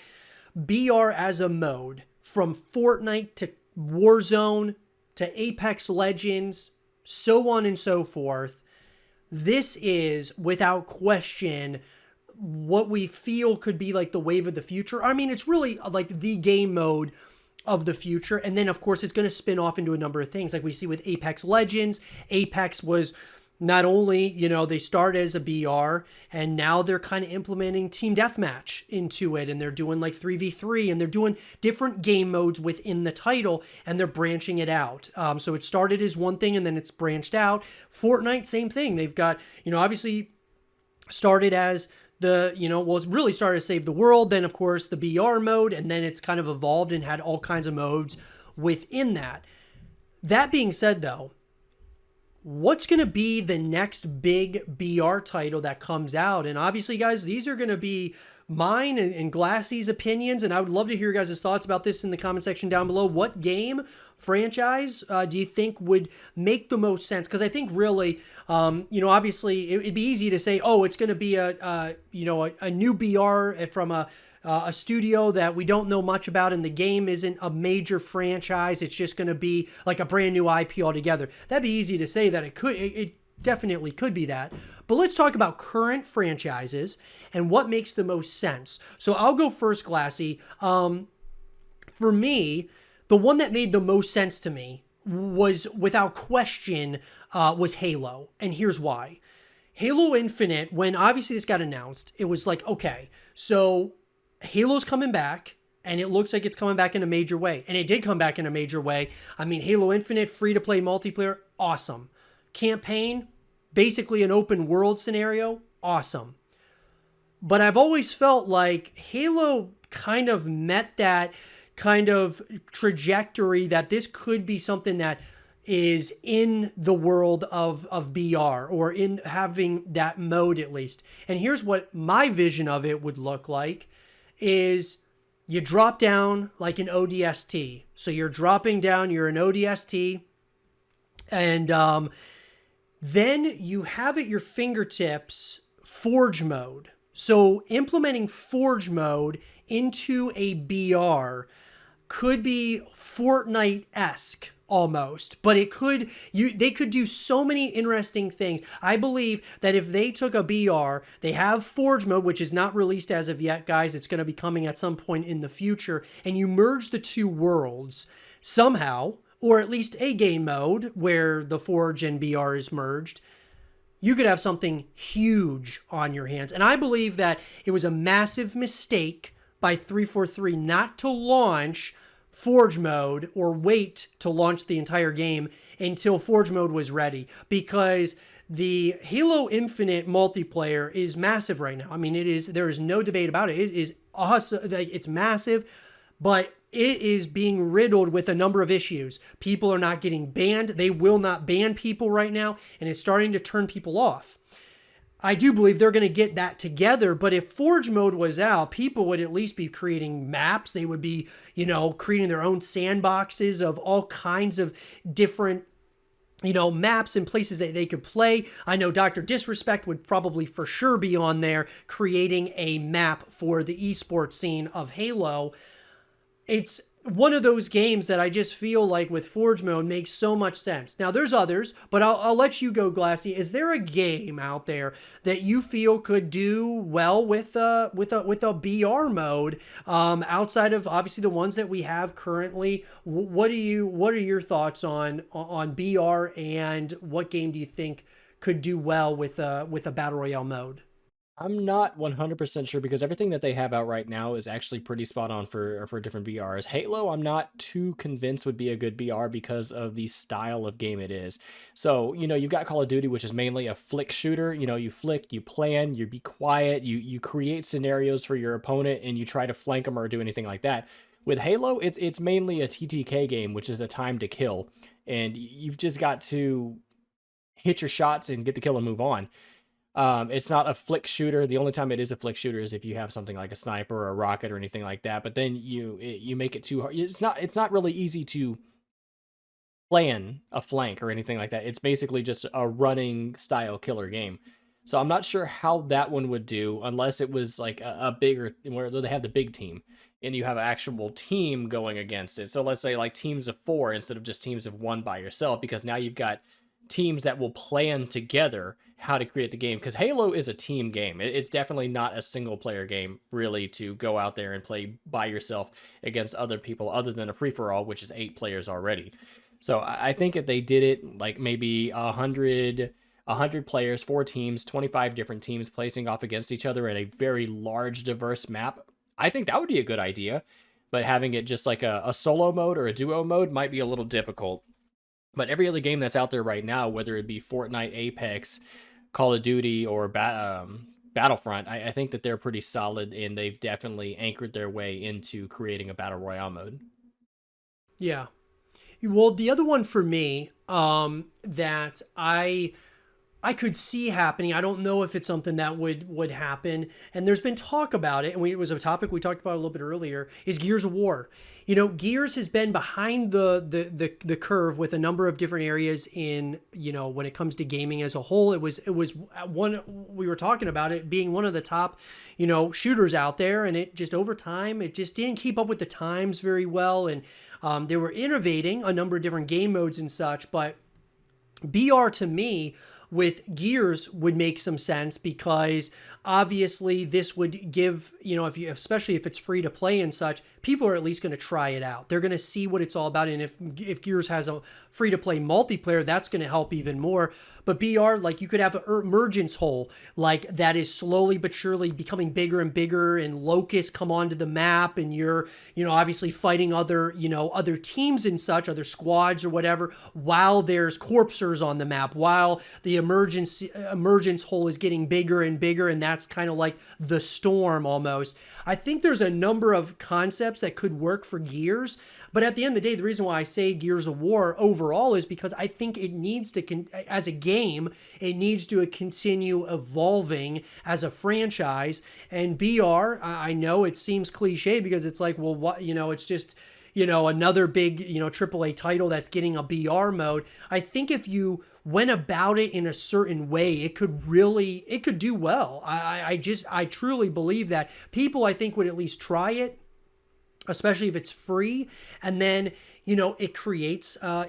A: BR as a mode, from Fortnite to Warzone to Apex Legends, so on and so forth. This is without question what we feel could be like the wave of the future. I mean, it's really like the game mode of the future. And then, of course, it's going to spin off into a number of things like we see with Apex Legends. Apex was not only, they start as a BR and now they're kind of implementing team deathmatch into it, and they're doing like 3v3, and they're doing different game modes within the title, and they're branching it out. So it started as one thing and then it's branched out. Fortnite, same thing. They've got, obviously started as it really started to Save the World, then of course the BR mode, and then it's kind of evolved and had all kinds of modes within that. That being said though, what's going to be the next big BR title that comes out? And obviously, guys, these are going to be mine and Glassy's opinions, and I would love to hear your guys' thoughts about this in the comment section down below. What game franchise do you think would make the most sense? Because I think really, obviously, it'd be easy to say, oh, it's going to be a new BR from a studio that we don't know much about, and the game isn't a major franchise. It's just going to be like a brand new IP altogether. That'd be easy to say that it definitely could be that. But let's talk about current franchises and what makes the most sense. So I'll go first, Glassy. For me, the one that made the most sense to me was, without question, was Halo. And here's why. Halo Infinite, when obviously this got announced, it was like, okay, so Halo's coming back, and it looks like it's coming back in a major way. And it did come back in a major way. I mean, Halo Infinite, free-to-play multiplayer, awesome. Campaign, basically an open world scenario, awesome. But I've always felt like Halo kind of met that kind of trajectory that this could be something that is in the world of BR, or in having that mode at least. And here's what my vision of it would look like is you drop down like an ODST. So you're dropping down, you're an ODST, and then you have at your fingertips Forge mode. So implementing Forge mode into a BR could be Fortnite-esque almost, but they could do so many interesting things. I believe that if they took a BR, they have Forge mode, which is not released as of yet, guys. It's going to be coming at some point in the future, and you merge the two worlds somehow, or at least a game mode where the Forge and BR is merged, you could have something huge on your hands. And I believe that it was a massive mistake by 343 not to launch Forge mode or wait to launch the entire game until Forge mode was ready, because the Halo Infinite multiplayer is massive right now. I mean, there is no debate about it. It is awesome. It's massive, but it is being riddled with a number of issues. People are not getting banned. They will not ban people right now, and it's starting to turn people off. I do believe they're going to get that together, but if Forge mode was out, people would at least be creating maps. They would be, creating their own sandboxes of all kinds of different, maps and places that they could play. I know Dr. Disrespect would probably for sure be on there creating a map for the esports scene of Halo. It's one of those games that I just feel like with Forge mode makes so much sense. Now there's others, but I'll let you go, Glassy. Is there a game out there that you feel could do well with a BR mode outside of obviously the ones that we have currently? What are your thoughts on BR, and what game do you think could do well with a battle royale mode?
B: I'm not 100% sure, because everything that they have out right now is actually pretty spot on for different BRs. Halo, I'm not too convinced would be a good BR because of the style of game it is. So, you've got Call of Duty, which is mainly a flick shooter. You flick, you plan, you be quiet, you create scenarios for your opponent, and you try to flank them or do anything like that. With Halo, it's mainly a TTK game, which is a time to kill, and you've just got to hit your shots and get the kill and move on. It's not a flick shooter. The only time it is a flick shooter is if you have something like a sniper or a rocket or anything like that. But then you make it too hard. It's not really easy to plan a flank or anything like that. It's basically just a running style killer game. So I'm not sure how that one would do unless it was like a bigger, where they have the big team and you have an actual team going against it. So let's say like teams of 4 instead of just teams of 1 by yourself, because now you've got teams that will plan together how to create the game, because Halo is a team game. It's definitely not a single player game, really, to go out there and play by yourself against other people, other than a free for all, which is 8 players already. So I think if they did it like maybe 100 players, 4 teams, 25 different teams placing off against each other in a very large, diverse map, I think that would be a good idea. But having it just like a solo mode or a duo mode might be a little difficult. But every other game that's out there right now, whether it be Fortnite, Apex, Call of Duty, or Battlefront, I think that they're pretty solid, and they've definitely anchored their way into creating a battle royale mode.
A: Yeah. Well, the other one for me, that I could see happening. I don't know if it's something that would happen. And there's been talk about it, and it was a topic we talked about a little bit earlier, is Gears of War. You know, Gears has been behind the curve with a number of different areas in, you know, when it comes to gaming as a whole. It was one, we were talking about it being one of the top, you know, shooters out there, and it just over time it just didn't keep up with the times very well, and they were innovating a number of different game modes and such, but BR to me with Gears would make some sense, because obviously this would give, you know, especially if it's free to play and such, people are at least going to try it out. They're going to see what it's all about. And if Gears has a free to play multiplayer, that's going to help even more. But BR, like, you could have an emergence hole, like, that is slowly but surely becoming bigger and bigger, and locusts come onto the map, and you're, you know, obviously fighting other, you know, other teams and such, other squads or whatever, while there's corpsers on the map, while the emergence hole is getting bigger and bigger, and that's kind of like the storm almost. I think there's a number of concepts that could work for Gears, but at the end of the day, the reason why I say Gears of War overall is because I think it needs to, as a game, it needs to continue evolving as a franchise. And BR, I know it seems cliche because it's like, well, what, you know, it's just, you know, another big, you know, AAA title that's getting a BR mode. I think if you went about it in a certain way, it could do well. I truly believe that people, I think, would at least try it, especially if it's free. And then, you know, it creates a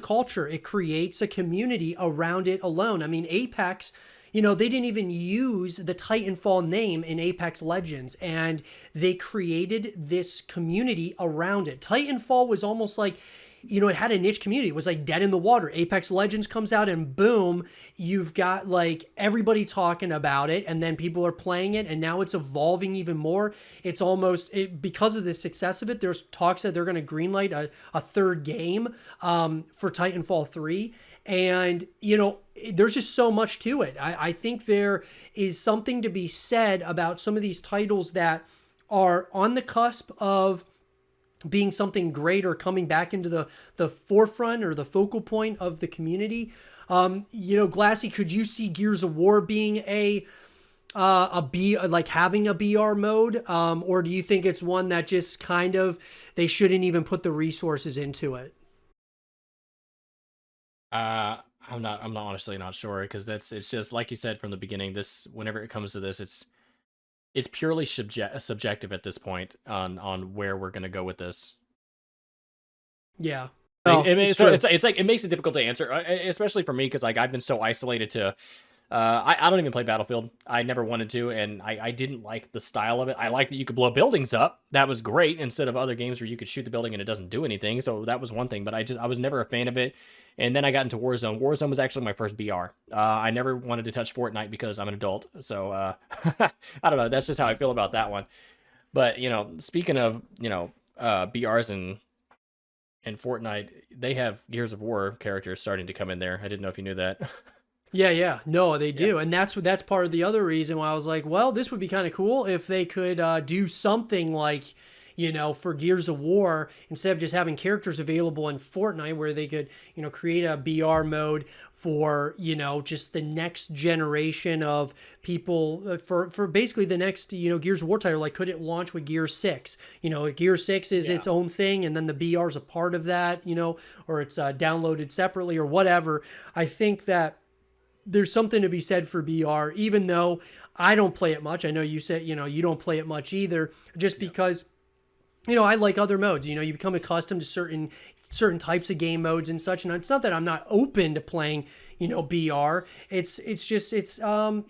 A: culture. It creates a community around it alone. I mean, Apex, you know, they didn't even use the Titanfall name in Apex Legends, and they created this community around it. Titanfall was almost like, you know, it had a niche community. It was like dead in the water. Apex Legends comes out and boom, you've got like everybody talking about it, and then people are playing it, and now it's evolving even more. It's almost, because of the success of it, there's talks that they're going to greenlight a third game for Titanfall 3. And, you know, there's just so much to it. I think there is something to be said about some of these titles that are on the cusp of being something great or coming back into the forefront or the focal point of the community. You know, Glassy, could you see Gears of War being like having a BR mode? Or do you think it's one that just kind of, they shouldn't even put the resources into it?
B: I'm honestly not sure, because it's just like you said from the beginning, whenever it comes to this, it's purely subjective at this point on where we're going to go with this.
A: Yeah.
B: It's like, it makes it difficult to answer, especially for me, because like I've been so isolated to I don't even play Battlefield. I never wanted to, and I didn't like the style of it. I like that you could blow buildings up. That was great, instead of other games where you could shoot the building and it doesn't do anything. So that was one thing, but I was never a fan of it. And then I got into Warzone. Warzone was actually my first BR. I never wanted to touch Fortnite because I'm an adult. So I don't know. That's just how I feel about that one. But, you know, speaking of, you know, BRs and Fortnite, they have Gears of War characters starting to come in there. I didn't know if you knew that.
A: Yeah. No, they do. Yeah. And that's part of the other reason why I was like, well, this would be kind of cool if they could do something like, you know, for Gears of War, instead of just having characters available in Fortnite, where they could, you know, create a BR mode for, you know, just the next generation of people, for basically the next, you know, Gears of War title. Like, could it launch with Gears 6? You know, Gears 6 is its own thing, and then the BR is a part of that, you know, or it's downloaded separately or whatever. I think that there's something to be said for BR, even though I don't play it much. I know you said, you know, you don't play it much either, just because I like other modes. You become accustomed to certain types of game modes and such. And it's not that I'm not open to playing, BR. It's just it's kind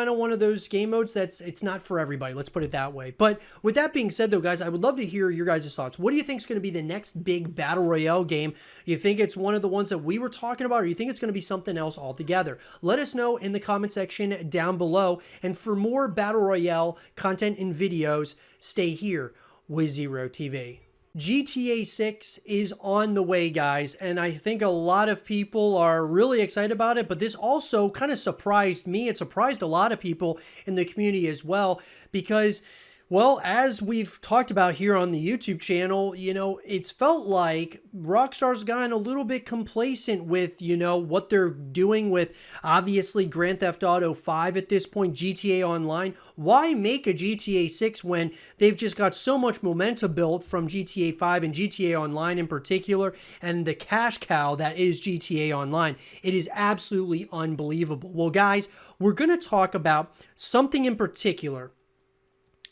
A: of one of those game modes it's not for everybody. Let's put it that way. But with that being said, though, guys, I would love to hear your guys' thoughts. What do you think is going to be the next big battle royale game? You think it's one of the ones that we were talking about, or you think it's going to be something else altogether? Let us know in the comment section down below. And for more battle royale content and videos, stay here with Zero TV. GTA 6 is on the way, guys, and I think a lot of people are really excited about it, but this also kind of surprised me. It surprised a lot of people in the community as well, because, well, as we've talked about here on the YouTube channel, it's felt like Rockstar's gotten a little bit complacent with, what they're doing with, obviously, Grand Theft Auto 5 at this point, GTA Online. Why make a GTA 6 when they've just got so much momentum built from GTA 5 and GTA Online in particular, and the cash cow that is GTA Online? It is absolutely unbelievable. Well, guys, we're going to talk about something in particular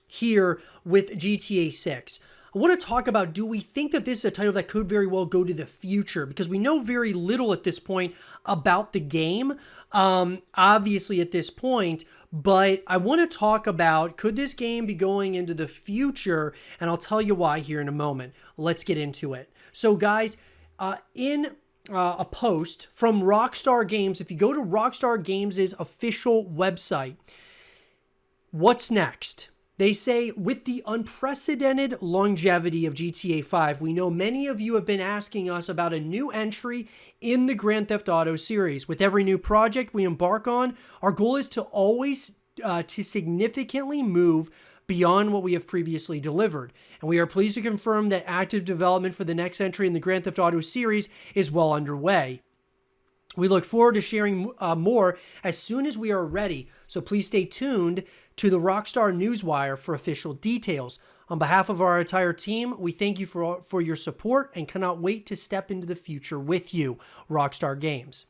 A: here with GTA 6. I want to talk about, do we think that this is a title that could very well go to the future? Because we know very little at this point about the game, obviously at this point, but I want to talk about, could this game be going into the future? And I'll tell you why here in a moment. Let's get into it. So guys, in a post from Rockstar Games, if you go to Rockstar Games' official website, what's next? They say, with the unprecedented longevity of GTA 5, we know many of you have been asking us about a new entry in the Grand Theft Auto series. With every new project we embark on, our goal is to always to significantly move beyond what we have previously delivered. And we are pleased to confirm that active development for the next entry in the Grand Theft Auto series is well underway. We look forward to sharing more as soon as we are ready, so please stay tuned to the Rockstar Newswire for official details. On behalf of our entire team, we thank you for your support and cannot wait to step into the future with you, Rockstar Games.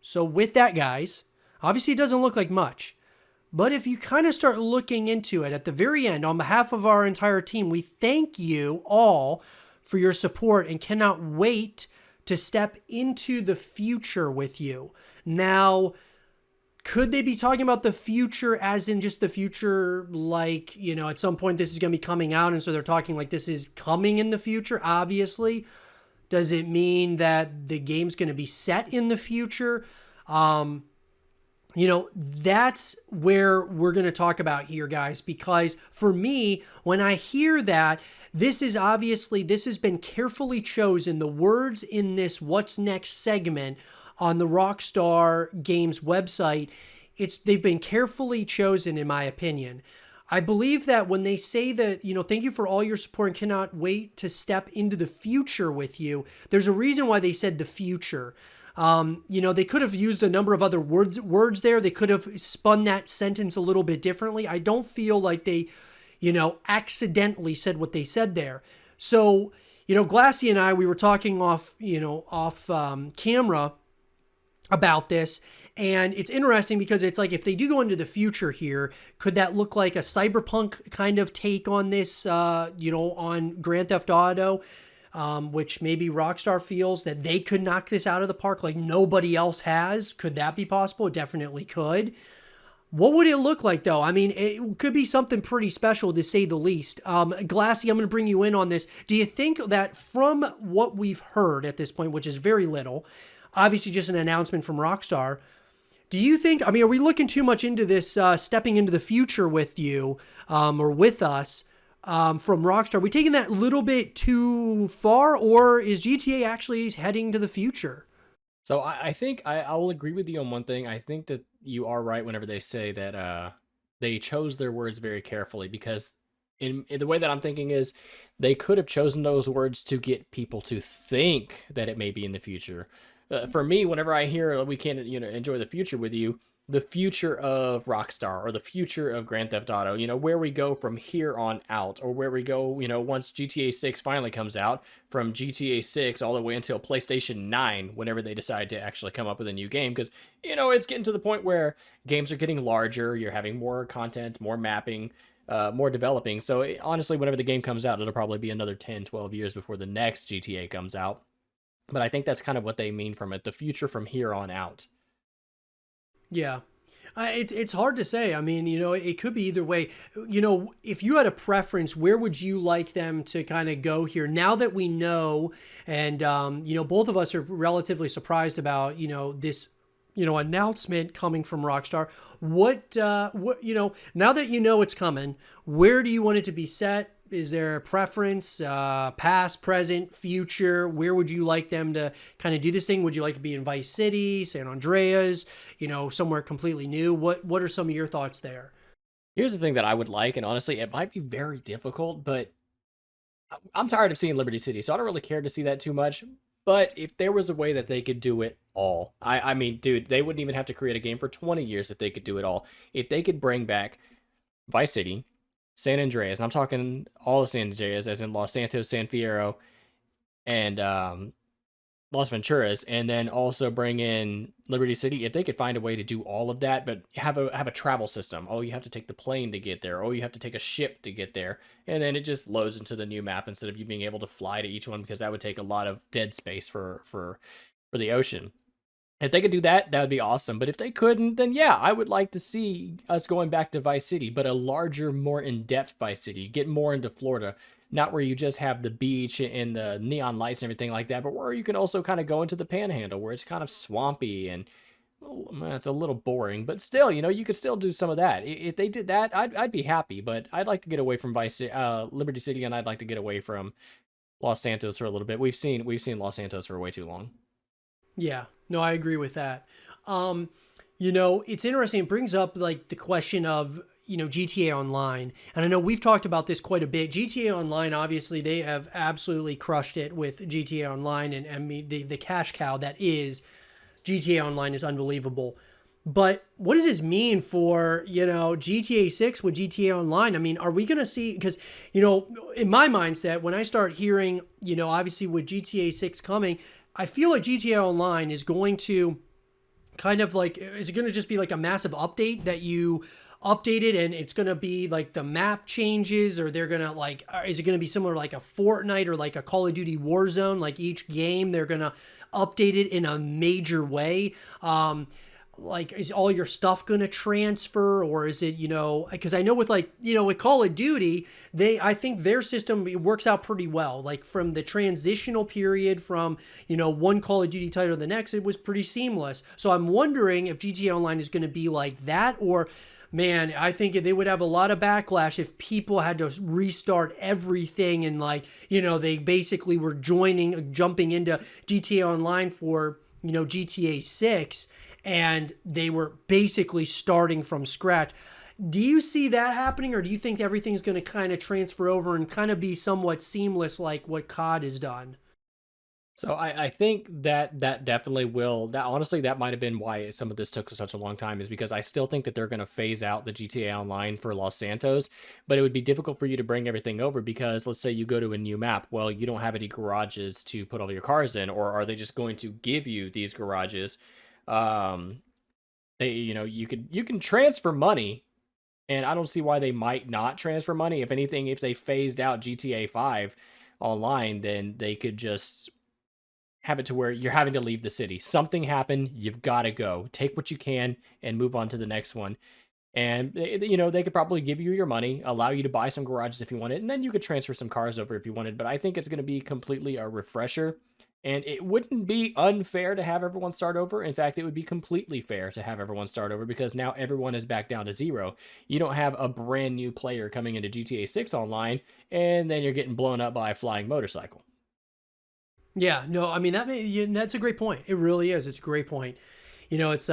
A: So with that, guys, obviously it doesn't look like much, but if you kind of start looking into it at the very end, on behalf of our entire team, we thank you all for your support and cannot wait to step into the future with you. Now, could they be talking about the future as in just the future, like, at some point this is going to be coming out, and so they're talking like this is coming in the future, obviously? Does it mean that the game's going to be set in the future? That's where we're going to talk about here, guys, because for me, when I hear that, this has been carefully chosen. The words in this What's Next segment on the Rockstar Games website, they've been carefully chosen, in my opinion. I believe that when they say that, thank you for all your support and cannot wait to step into the future with you, there's a reason why they said the future. They could have used a number of other words there. They could have spun that sentence a little bit differently. I don't feel like they accidentally said what they said there. So, Glassy and I, we were talking off camera about this, and it's interesting because it's like, if they do go into the future here, could that look like a cyberpunk kind of take on this, on Grand Theft Auto, which maybe Rockstar feels that they could knock this out of the park like nobody else has? Could that be possible? It definitely could. What would it look like, though? I mean, it could be something pretty special, to say the least. Glassy, I'm going to bring you in on this. Do you think that from what we've heard at this point, which is very little, obviously just an announcement from Rockstar, do you think, are we looking too much into this, stepping into the future with you, or with us, from Rockstar? Are we taking that a little bit too far, or is GTA actually heading to the future?
B: So I think I will agree with you on one thing. I think that you are right whenever they say that they chose their words very carefully, because in the way that I'm thinking is they could have chosen those words to get people to think that it may be in the future. For me, whenever I hear we can't enjoy the future with you, the future of Rockstar or the future of Grand Theft Auto, where we go from here on out, or where we go, once GTA 6 finally comes out, from GTA 6 all the way until PlayStation 9, whenever they decide to actually come up with a new game. Because, it's getting to the point where games are getting larger, you're having more content, more mapping, more developing. So honestly, whenever the game comes out, it'll probably be another 10, 12 years before the next GTA comes out. But I think that's kind of what they mean from it, the future from here on out.
A: Yeah. It's hard to say. I mean, it could be either way. If you had a preference, where would you like them to kind of go here? Now that we know, and, both of us are relatively surprised about, this, announcement coming from Rockstar. What, now that it's coming, where do you want it to be set? Is there a preference, past, present, future? Where would you like them to kind of do this thing? Would you like to be in Vice City, San Andreas, somewhere completely new? What are some of your thoughts there?
B: Here's the thing that I would like, and honestly, it might be very difficult, but I'm tired of seeing Liberty City, so I don't really care to see that too much. But if there was a way that they could do it all, I mean, dude, they wouldn't even have to create a game for 20 years if they could do it all. If they could bring back Vice City, San Andreas, and I'm talking all of San Andreas, as in Los Santos, San Fierro, and Las Venturas, and then also bring in Liberty City. If they could find a way to do all of that, but have a travel system. Oh, you have to take the plane to get there. Oh, you have to take a ship to get there, and then it just loads into the new map instead of you being able to fly to each one, because that would take a lot of dead space for the ocean. If they could do that, that would be awesome. But if they couldn't, then yeah, I would like to see us going back to Vice City, but a larger, more in-depth Vice City. Get more into Florida. Not where you just have the beach and the neon lights and everything like that, but where you can also kind of go into the panhandle, where it's kind of swampy and well, it's a little boring. But still, you could still do some of that. If they did that, I'd be happy. But I'd like to get away from Liberty City, and I'd like to get away from Los Santos for a little bit. We've seen Los Santos for way too long.
A: Yeah, no, I agree with that. It's interesting. It brings up like the question of, GTA Online. And I know we've talked about this quite a bit. GTA Online, obviously, they have absolutely crushed it with GTA Online. And I mean, the cash cow that is GTA Online is unbelievable. But what does this mean for, GTA 6 with GTA Online? I mean, are we going to see, because, in my mindset, when I start hearing, obviously with GTA 6 coming, I feel like GTA Online is going to kind of like, is it going to just be like a massive update that you updated and it's going to be like the map changes, or they're going to like, is it going to be similar like a Fortnite or like a Call of Duty Warzone? Like each game, they're going to update it in a major way. Like, is all your stuff going to transfer, or is it, because I know with like, with Call of Duty, I think their system works out pretty well. Like from the transitional period from, one Call of Duty title to the next, it was pretty seamless. So I'm wondering if GTA Online is going to be like that, or man, I think they would have a lot of backlash if people had to restart everything and like, they basically were jumping into GTA Online for, GTA 6. And they were basically starting from scratch. Do you see that happening, or do you think everything's going to kind of transfer over and kind of be somewhat seamless like what COD has done?
B: So I think that definitely will. That honestly, that might have been why some of this took such a long time, is because I still think that they're going to phase out the GTA Online for Los Santos, but it would be difficult for you to bring everything over because let's say you go to a new map. Well, you don't have any garages to put all your cars in, or are they just going to give you these garages? You can transfer money, and I don't see why they might not transfer money. If anything, if they phased out GTA 5 online, then they could just have it to where you're having to leave the city. Something happened, you've got to go. Take what you can and move on to the next one. And they could probably give you your money, allow you to buy some garages if you wanted, and then you could transfer some cars over if you wanted. But I think it's going to be completely a refresher. And it wouldn't be unfair to have everyone start over. In fact, it would be completely fair to have everyone start over because now everyone is back down to zero. You don't have a brand new player coming into GTA 6 online, and then you're getting blown up by a flying motorcycle.
A: Yeah, no, I mean, that's a great point. It really is. It's a great point. It's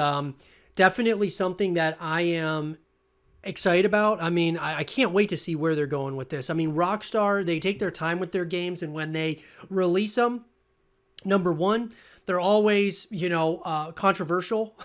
A: definitely something that I am excited about. I mean, I can't wait to see where they're going with this. I mean, Rockstar, they take their time with their games, and when they release them, number one, They're always, controversial,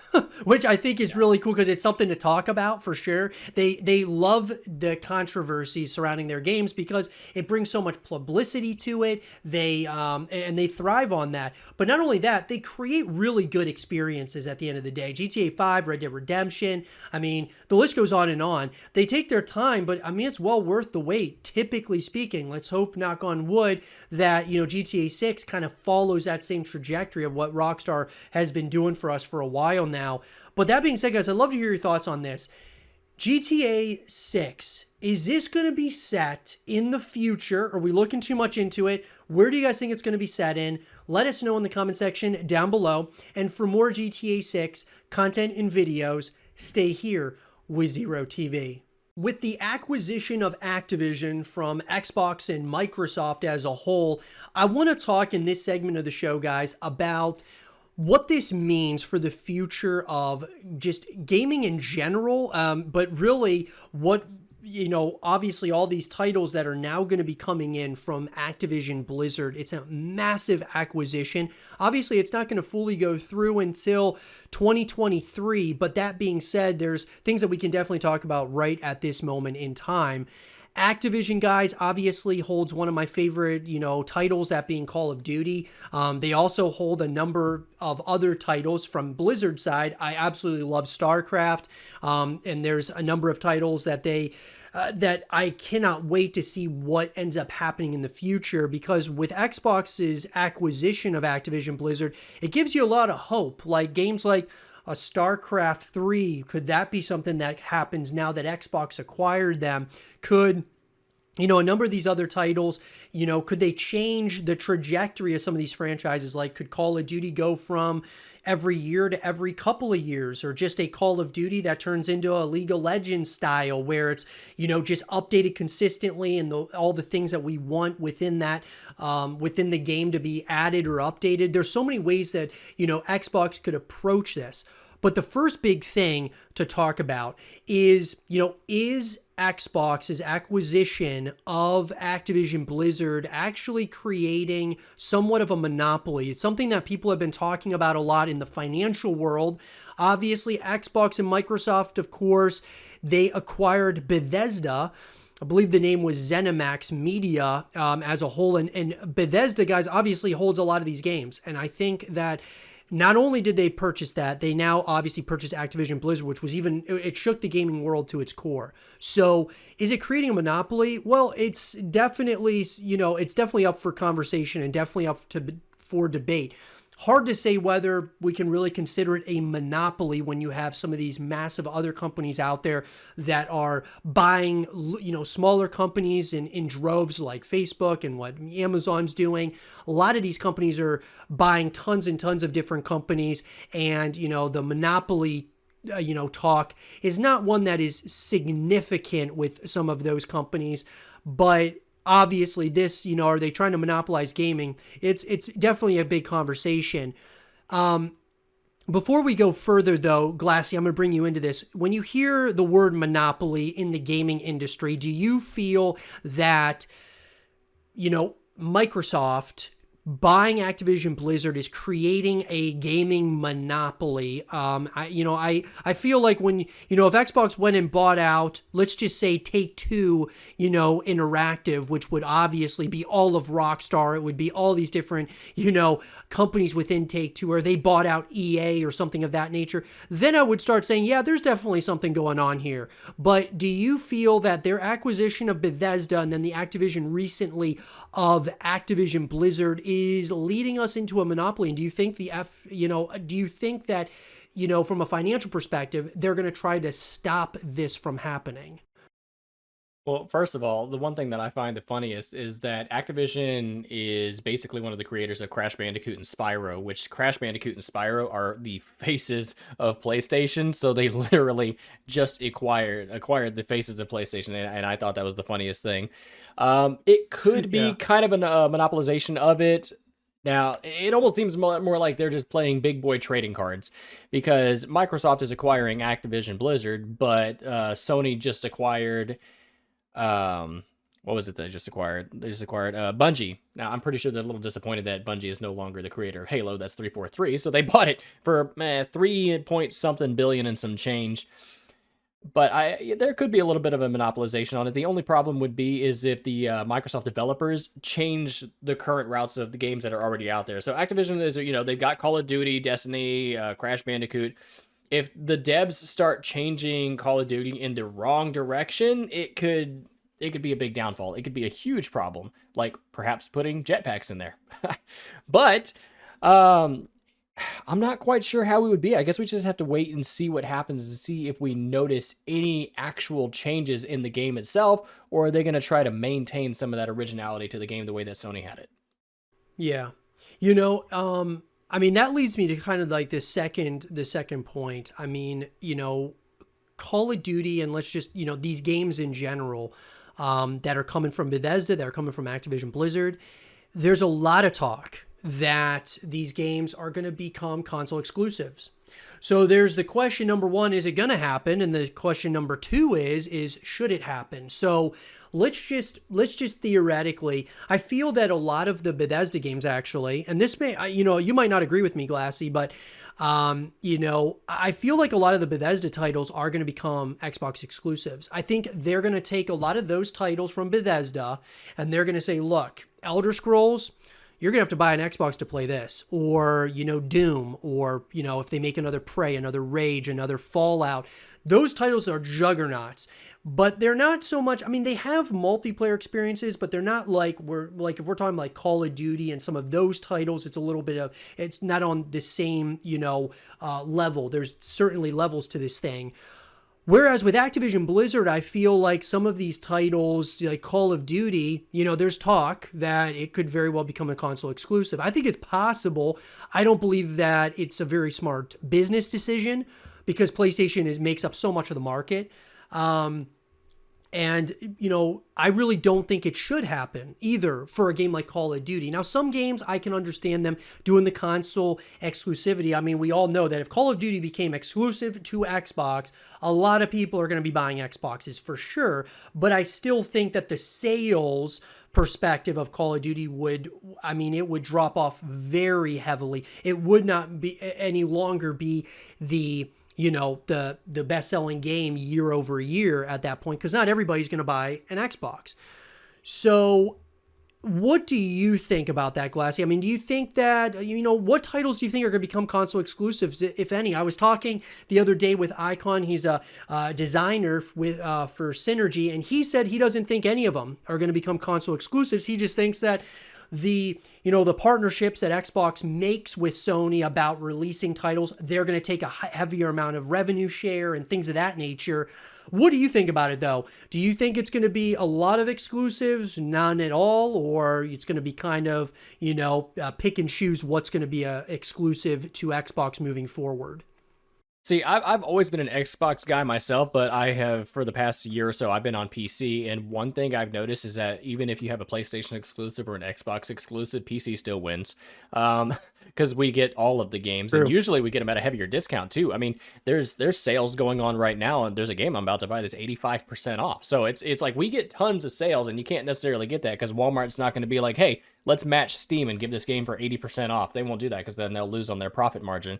A: which I think is really cool because it's something to talk about for sure. They love the controversies surrounding their games because it brings so much publicity to it. And they thrive on that. But not only that, they create really good experiences at the end of the day. GTA 5, Red Dead Redemption. I mean, the list goes on and on. They take their time, but I mean, it's well worth the wait, typically speaking. Let's hope, knock on wood, that, GTA 6 kind of follows that same trajectory of what Rockstar has been doing for us for a while now. But that being said, guys, I'd love to hear your thoughts on this. GTA 6, is this going to be set in the future? Are we looking too much into it? Where do you guys think it's going to be set in? Let us know in the comment section down below. And for more GTA 6 content and videos, stay here with Zero TV. With the acquisition of Activision from Xbox and Microsoft as a whole, I want to talk in this segment of the show, guys, about what this means for the future of just gaming in general, but really what, obviously all these titles that are now going to be coming in from Activision Blizzard. It's a massive acquisition. Obviously, it's not going to fully go through until 2023, but that being said, there's things that we can definitely talk about right at this moment in time. Activision, guys, obviously holds one of my favorite, titles, that being Call of Duty. They also hold a number of other titles from Blizzard side. I absolutely love StarCraft, and there's a number of titles that that I cannot wait to see what ends up happening in the future, because with Xbox's acquisition of Activision Blizzard, it gives you a lot of hope. Like games like a StarCraft 3, could that be something that happens now that Xbox acquired them? Could, a number of these other titles, could they change the trajectory of some of these franchises? Like, could Call of Duty go from every year to every couple of years, or just a Call of Duty that turns into a League of Legends style where it's, just updated consistently and all the things that we want within that, within the game to be added or updated? There's so many ways that, Xbox could approach this. But the first big thing to talk about is, is Xbox's acquisition of Activision Blizzard actually creating somewhat of a monopoly? It's something that people have been talking about a lot in the financial world. Obviously, Xbox and Microsoft, of course, they acquired Bethesda. I believe the name was ZeniMax Media as a whole. And Bethesda, guys, obviously holds a lot of these games. And I think that not only did they purchase that, they now obviously purchased Activision Blizzard, which was it shook the gaming world to its core. So is it creating a monopoly? Well, it's definitely, it's definitely up for conversation and definitely up for debate. Hard to say whether we can really consider it a monopoly when you have some of these massive other companies out there that are buying, smaller companies in droves, like Facebook and what Amazon's doing. A lot of these companies are buying tons and tons of different companies, and, the monopoly talk is not one that is significant with some of those companies, but obviously this, are they trying to monopolize gaming? It's definitely a big conversation. Before we go further though, Glassy, I'm going to bring you into this. When you hear the word monopoly in the gaming industry, do you feel that, Microsoft buying Activision Blizzard is creating a gaming monopoly? I feel like when, if Xbox went and bought out, let's just say Take-Two, Interactive, which would obviously be all of Rockstar, it would be all these different, companies within Take-Two, or they bought out EA or something of that nature, then I would start saying, yeah, there's definitely something going on here. But do you feel that their acquisition of Bethesda and then the Activision recently of Activision Blizzard is leading us into a monopoly? And do you think that, from a financial perspective, they're going to try to stop this from happening?
B: Well, first of all, the one thing that I find the funniest is that Activision is basically one of the creators of Crash Bandicoot and Spyro, which Crash Bandicoot and Spyro are the faces of PlayStation. So they literally just acquired the faces of PlayStation, and I thought that was the funniest thing. It could be kind of a monopolization of it. Now, it almost seems more like they're just playing big boy trading cards, because Microsoft is acquiring Activision Blizzard, but Sony just acquired what was it that they just acquired? They just acquired Bungie. Now, I'm pretty sure they're a little disappointed that Bungie is no longer the creator of Halo. That's 343. So they bought it for 3 point something billion and some change. But there could be a little bit of a monopolization on it. The only problem would be is if the Microsoft developers change the current routes of the games that are already out there. So Activision is, they've got Call of Duty, Destiny, Crash Bandicoot. If the devs start changing Call of Duty in the wrong direction, it could be a big downfall. It could be a huge problem, like perhaps putting jetpacks in there. But I'm not quite sure how we would be. I guess we just have to wait and see what happens to see if we notice any actual changes in the game itself, or are they going to try to maintain some of that originality to the game the way that Sony had it?
A: Yeah. I mean, that leads me to kind of like the second point. I mean, Call of Duty, and let's just, these games in general, that are coming from Bethesda, that are coming from Activision Blizzard, there's a lot of talk that these games are going to become console exclusives. So there's the question number one, is it going to happen? And the question number two is should it happen? So let's just theoretically, I feel that a lot of the Bethesda games actually, and this may, you might not agree with me, Glassy, but I feel like a lot of the Bethesda titles are going to become Xbox exclusives. I think they're going to take a lot of those titles from Bethesda and they're going to say, look, Elder Scrolls, you're going to have to buy an Xbox to play this, or, Doom, or, if they make another Prey, another Rage, another Fallout, those titles are juggernauts, but they're not so much, I mean, they have multiplayer experiences, but they're not like, if we're talking like Call of Duty and some of those titles, it's a little bit of, it's not on the same, level. There's certainly levels to this thing. Whereas with Activision Blizzard, I feel like some of these titles, like Call of Duty, there's talk that it could very well become a console exclusive. I think it's possible. I don't believe that it's a very smart business decision because PlayStation makes up so much of the market. And, I really don't think it should happen either for a game like Call of Duty. Now, some games, I can understand them doing the console exclusivity. I mean, we all know that if Call of Duty became exclusive to Xbox, a lot of people are going to be buying Xboxes for sure. But I still think that the sales perspective of Call of Duty it would drop off very heavily. It would not be any longer be the best-selling game year over year at that point, because not everybody's going to buy an Xbox. So what do you think about that, Glassy? I mean, do you think that, what titles do you think are going to become console exclusives, if any? I was talking the other day with Icon. He's a designer for Synergy, and he said he doesn't think any of them are going to become console exclusives. He just thinks that the partnerships that Xbox makes with Sony about releasing titles, they're going to take a heavier amount of revenue share and things of that nature. What do you think about it, though? Do you think it's going to be a lot of exclusives, none at all, or it's going to be kind of, pick and choose what's going to be a exclusive to Xbox moving forward?
B: See, I've always been an Xbox guy myself, but I have, for the past year or so, I've been on PC, and one thing I've noticed is that even if you have a PlayStation exclusive or an Xbox exclusive, PC still wins. Because we get all of the games,
A: True.
B: and usually we get them at a heavier discount too. I mean, there's sales going on right now, and there's a game I'm about to buy that's 85% off. So it's like we get tons of sales, and you can't necessarily get that because Walmart's not going to be like, hey, let's match Steam and give this game for 80% off. They won't do that because then they'll lose on their profit margin.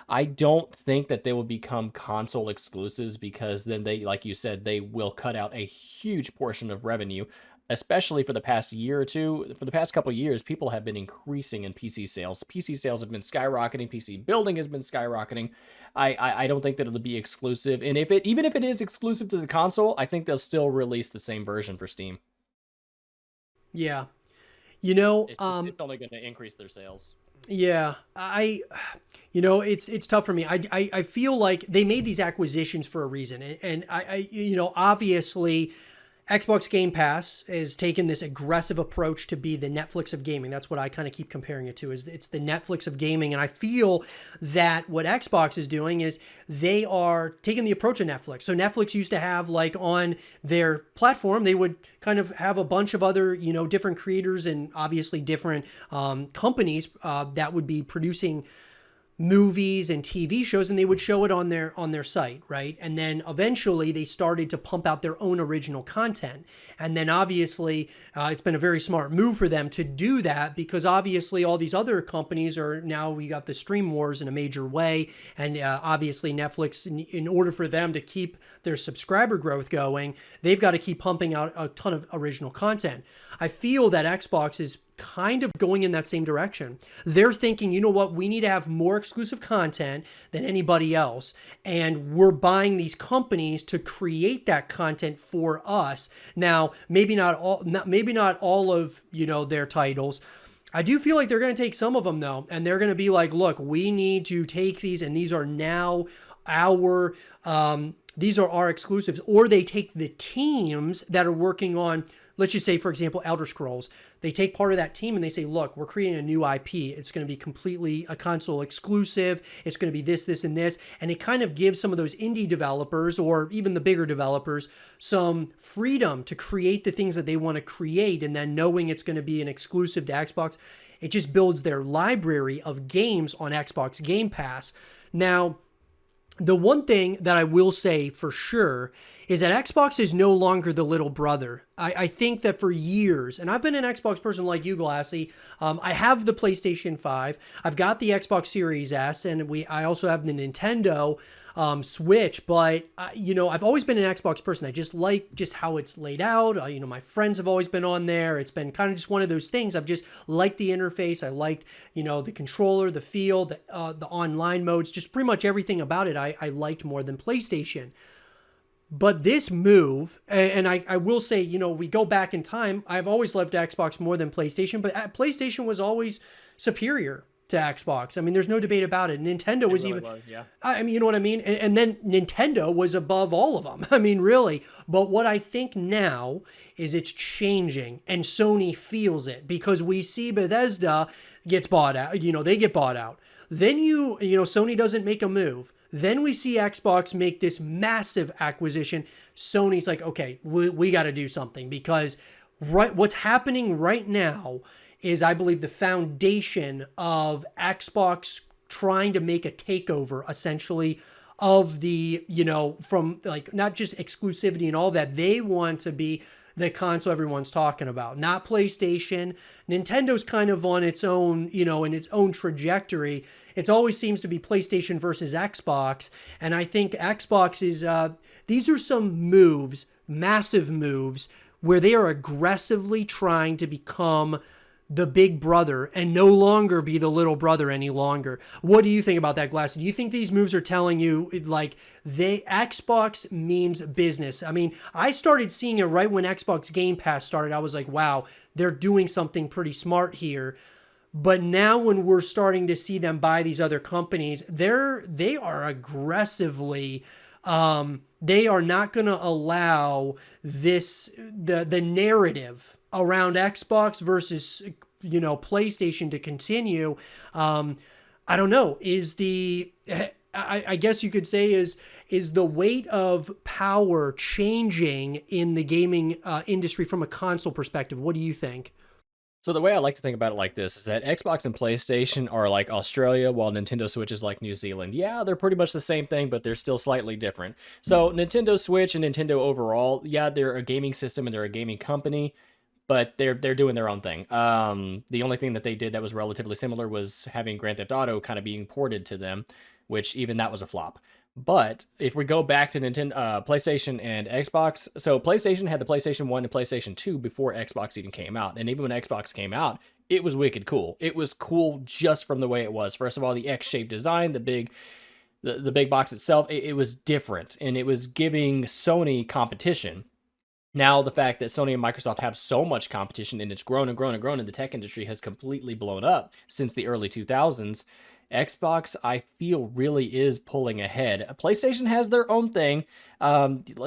B: I don't think that they will become console exclusives because then they, like you said, they will cut out a huge portion of revenue, especially for the past year or two. For the past couple of years, people have been increasing in PC sales. PC sales have been skyrocketing. PC building has been skyrocketing. I don't think that it'll be exclusive. And even if it is exclusive to the console, I think they'll still release the same version for Steam.
A: Yeah.
B: It's only going to increase their sales.
A: Yeah, it's tough for me. I feel like they made these acquisitions for a reason, and obviously Xbox Game Pass has taken this aggressive approach to be the Netflix of gaming. That's what I kind of keep comparing it to, is it's the Netflix of gaming. And I feel that what Xbox is doing is they are taking the approach of Netflix. So Netflix used to have, like, on their platform, they would kind of have a bunch of other, different creators and obviously different companies that would be producing movies and TV shows, and they would show it on their site, right? And then eventually they started to pump out their own original content. And then obviously it's been a very smart move for them to do that, because obviously all these other companies are now, we got the stream wars in a major way, and obviously Netflix, in order for them to keep their subscriber growth going, they've got to keep pumping out a ton of original content. I feel that Xbox is kind of going in that same direction. They're thinking, you know what, we need to have more exclusive content than anybody else, and we're buying these companies to create that content for us. Now, maybe not all of, you know, their titles. I do feel like they're going to take some of them though, and they're going to be like, look, we need to take these, and these are now our these are our exclusives. Or they take the teams that are working on, let's just say, for example, Elder Scrolls. They take part of that team and they say, look, we're creating a new IP. It's going to be completely a console exclusive. It's going to be this, this, and this. And it kind of gives some of those indie developers, or even the bigger developers, some freedom to create the things that they want to create. And then knowing it's going to be an exclusive to Xbox, it just builds their library of games on Xbox Game Pass. Now, the one thing that I will say for sure is that Xbox is no longer the little brother. I think that for years, and I've been an Xbox person like you, Glassy. I have the PlayStation 5. I've got the Xbox Series S, and I also have the Nintendo Switch. But you know, I've always been an Xbox person. I just like just how it's laid out. You know, my friends have always been on there. It's been kind of just one of those things. I've just liked the interface. I liked, you know, the controller, the feel, the online modes, just pretty much everything about it. I liked more than PlayStation. But this move, and I will say, you know, we go back in time, I've always loved Xbox more than PlayStation, but PlayStation was always superior to Xbox. I mean, there's no debate about it. Nintendo was
B: really
A: even,
B: was, yeah.
A: I mean, you know what I mean? And then Nintendo was above all of them. I mean, really. But what I think now is it's changing, and Sony feels it, because we see Bethesda gets bought out, you know, they get bought out. Then you know, Sony doesn't make a move. Then we see Xbox make this massive acquisition. Sony's like, okay, we got to do something, because what's happening right now is, I believe, the foundation of Xbox trying to make a takeover, essentially, of the, you know, from like not just exclusivity and all that. They want to be the console everyone's talking about, not PlayStation. Nintendo's kind of on its own, you know, in its own trajectory. It always seems to be PlayStation versus Xbox. And I think Xbox is, these are some moves, massive moves, where they are aggressively trying to become the big brother and no longer be the little brother any longer. What do you think about that, Glass? Do you think these moves are telling you, like, Xbox means business? I mean, I started seeing it right when Xbox Game Pass started. I was like, wow, they're doing something pretty smart here. But now when we're starting to see them buy these other companies, they are aggressively, they are not going to allow the narrative around Xbox versus, you know, PlayStation to continue. I don't know, I guess you could say is the weight of power changing in the gaming industry from a console perspective? What do you think?
B: So the way I like to think about it like this is that Xbox and PlayStation are like Australia, while Nintendo Switch is like New Zealand. Yeah, they're pretty much the same thing, but they're still slightly different. So Nintendo Switch and Nintendo overall, yeah, they're a gaming system and they're a gaming company, but they're doing their own thing. The only thing that they did that was relatively similar was having Grand Theft Auto kind of being ported to them, which even that was a flop. But if we go back to Nintendo, PlayStation and Xbox, so PlayStation had the PlayStation 1 and PlayStation 2 before Xbox even came out. And even when Xbox came out, it was wicked cool. It was cool just from the way it was. First of all, the X-shaped design, the big box itself, it was different, and it was giving Sony competition. Now, the fact that Sony and Microsoft have so much competition, and it's grown and grown and grown, and the tech industry has completely blown up since the early 2000s, Xbox, I feel, really is pulling ahead. PlayStation has their own thing,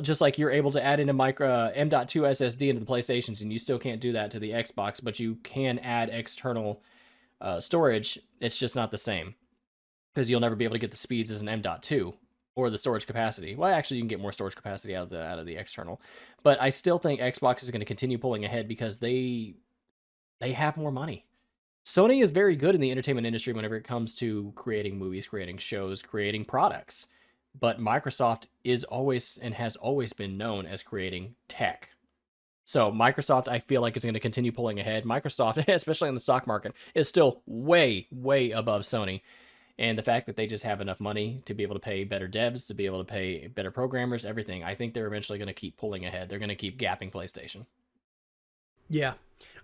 B: just like you're able to add in a micro M.2 SSD into the PlayStations, and you still can't do that to the Xbox, but you can add external storage. It's just not the same, because you'll never be able to get the speeds as an M.2 or the storage capacity. Well, actually, you can get more storage capacity out of the external, but I still think Xbox is going to continue pulling ahead because they have more money. Sony is very good in the entertainment industry whenever it comes to creating movies, creating shows, creating products. But Microsoft is always and has always been known as creating tech. So Microsoft, I feel like, is going to continue pulling ahead. Microsoft, especially in the stock market, is still way, way above Sony. And the fact that they just have enough money to be able to pay better devs, to be able to pay better programmers, everything, I think they're eventually going to keep pulling ahead. They're going to keep gapping PlayStation.
A: Yeah.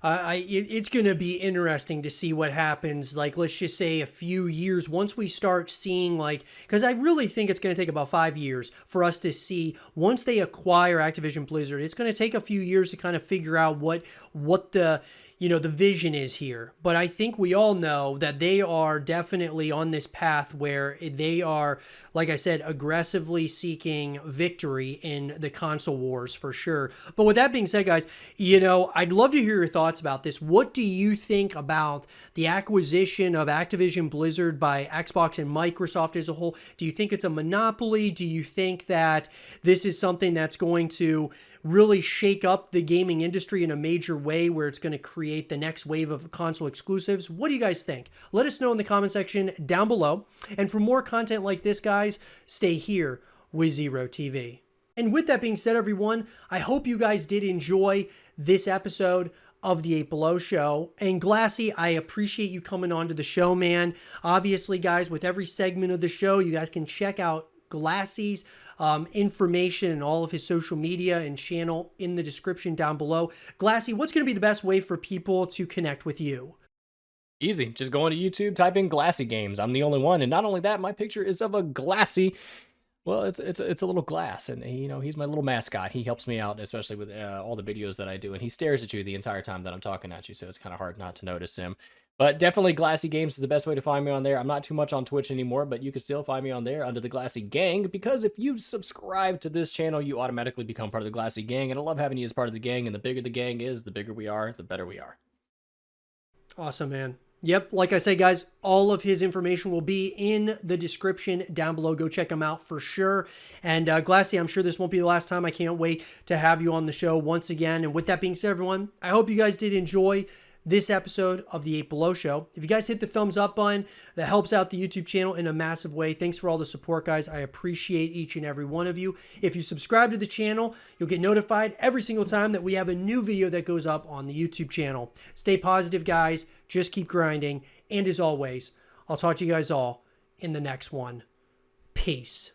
A: It's going to be interesting to see what happens. Like, let's just say a few years once we start seeing, like, because I really think it's going to take about 5 years for us to see once they acquire Activision Blizzard. It's going to take a few years to kind of figure out what the the vision is here. But I think we all know that they are definitely on this path where they are, like I said, aggressively seeking victory in the console wars for sure. But with that being said, guys, I'd love to hear your thoughts about this. What do you think about the acquisition of Activision Blizzard by Xbox and Microsoft as a whole? Do you think it's a monopoly? Do you think that this is something that's going to really shake up the gaming industry in a major way where it's going to create the next wave of console exclusives? What do you guys think? Let us know in the comment section down below. And for more content like this, guys, stay here with Zero TV. And with that being said, everyone, I hope you guys did enjoy this episode of the 8 Below Show. And Glassy, I appreciate you coming on to the show, man. Obviously, guys, with every segment of the show, you guys can check out Glassy's information and all of his social media and channel in the description down below. Glassy, what's going to be the best way for people to connect with you?
B: Easy. Just go into YouTube, type in Glassy Games. I'm the only one. And not only that, my picture is of a Glassy. Well, it's a little glass, and he's my little mascot. He helps me out, especially with all the videos that I do, and he stares at you the entire time that I'm talking at you, so it's kind of hard not to notice him. But definitely Glassy Games is the best way to find me on there. I'm not too much on Twitch anymore, but you can still find me on there under the Glassy Gang, because if you subscribe to this channel, you automatically become part of the Glassy Gang, and I love having you as part of the gang, and the bigger the gang is, the bigger we are, the better we are.
A: Awesome, man. Yep, like I say, guys, all of his information will be in the description down below. Go check him out for sure. And Glassy, I'm sure this won't be the last time. I can't wait to have you on the show once again. And with that being said, everyone, I hope you guys did enjoy this episode of the 8 Below Show. If you guys hit the thumbs up button, that helps out the YouTube channel in a massive way. Thanks for all the support, guys. I appreciate each and every one of you. If you subscribe to the channel, you'll get notified every single time that we have a new video that goes up on the YouTube channel. Stay positive, guys. Just keep grinding. And as always, I'll talk to you guys all in the next one. Peace.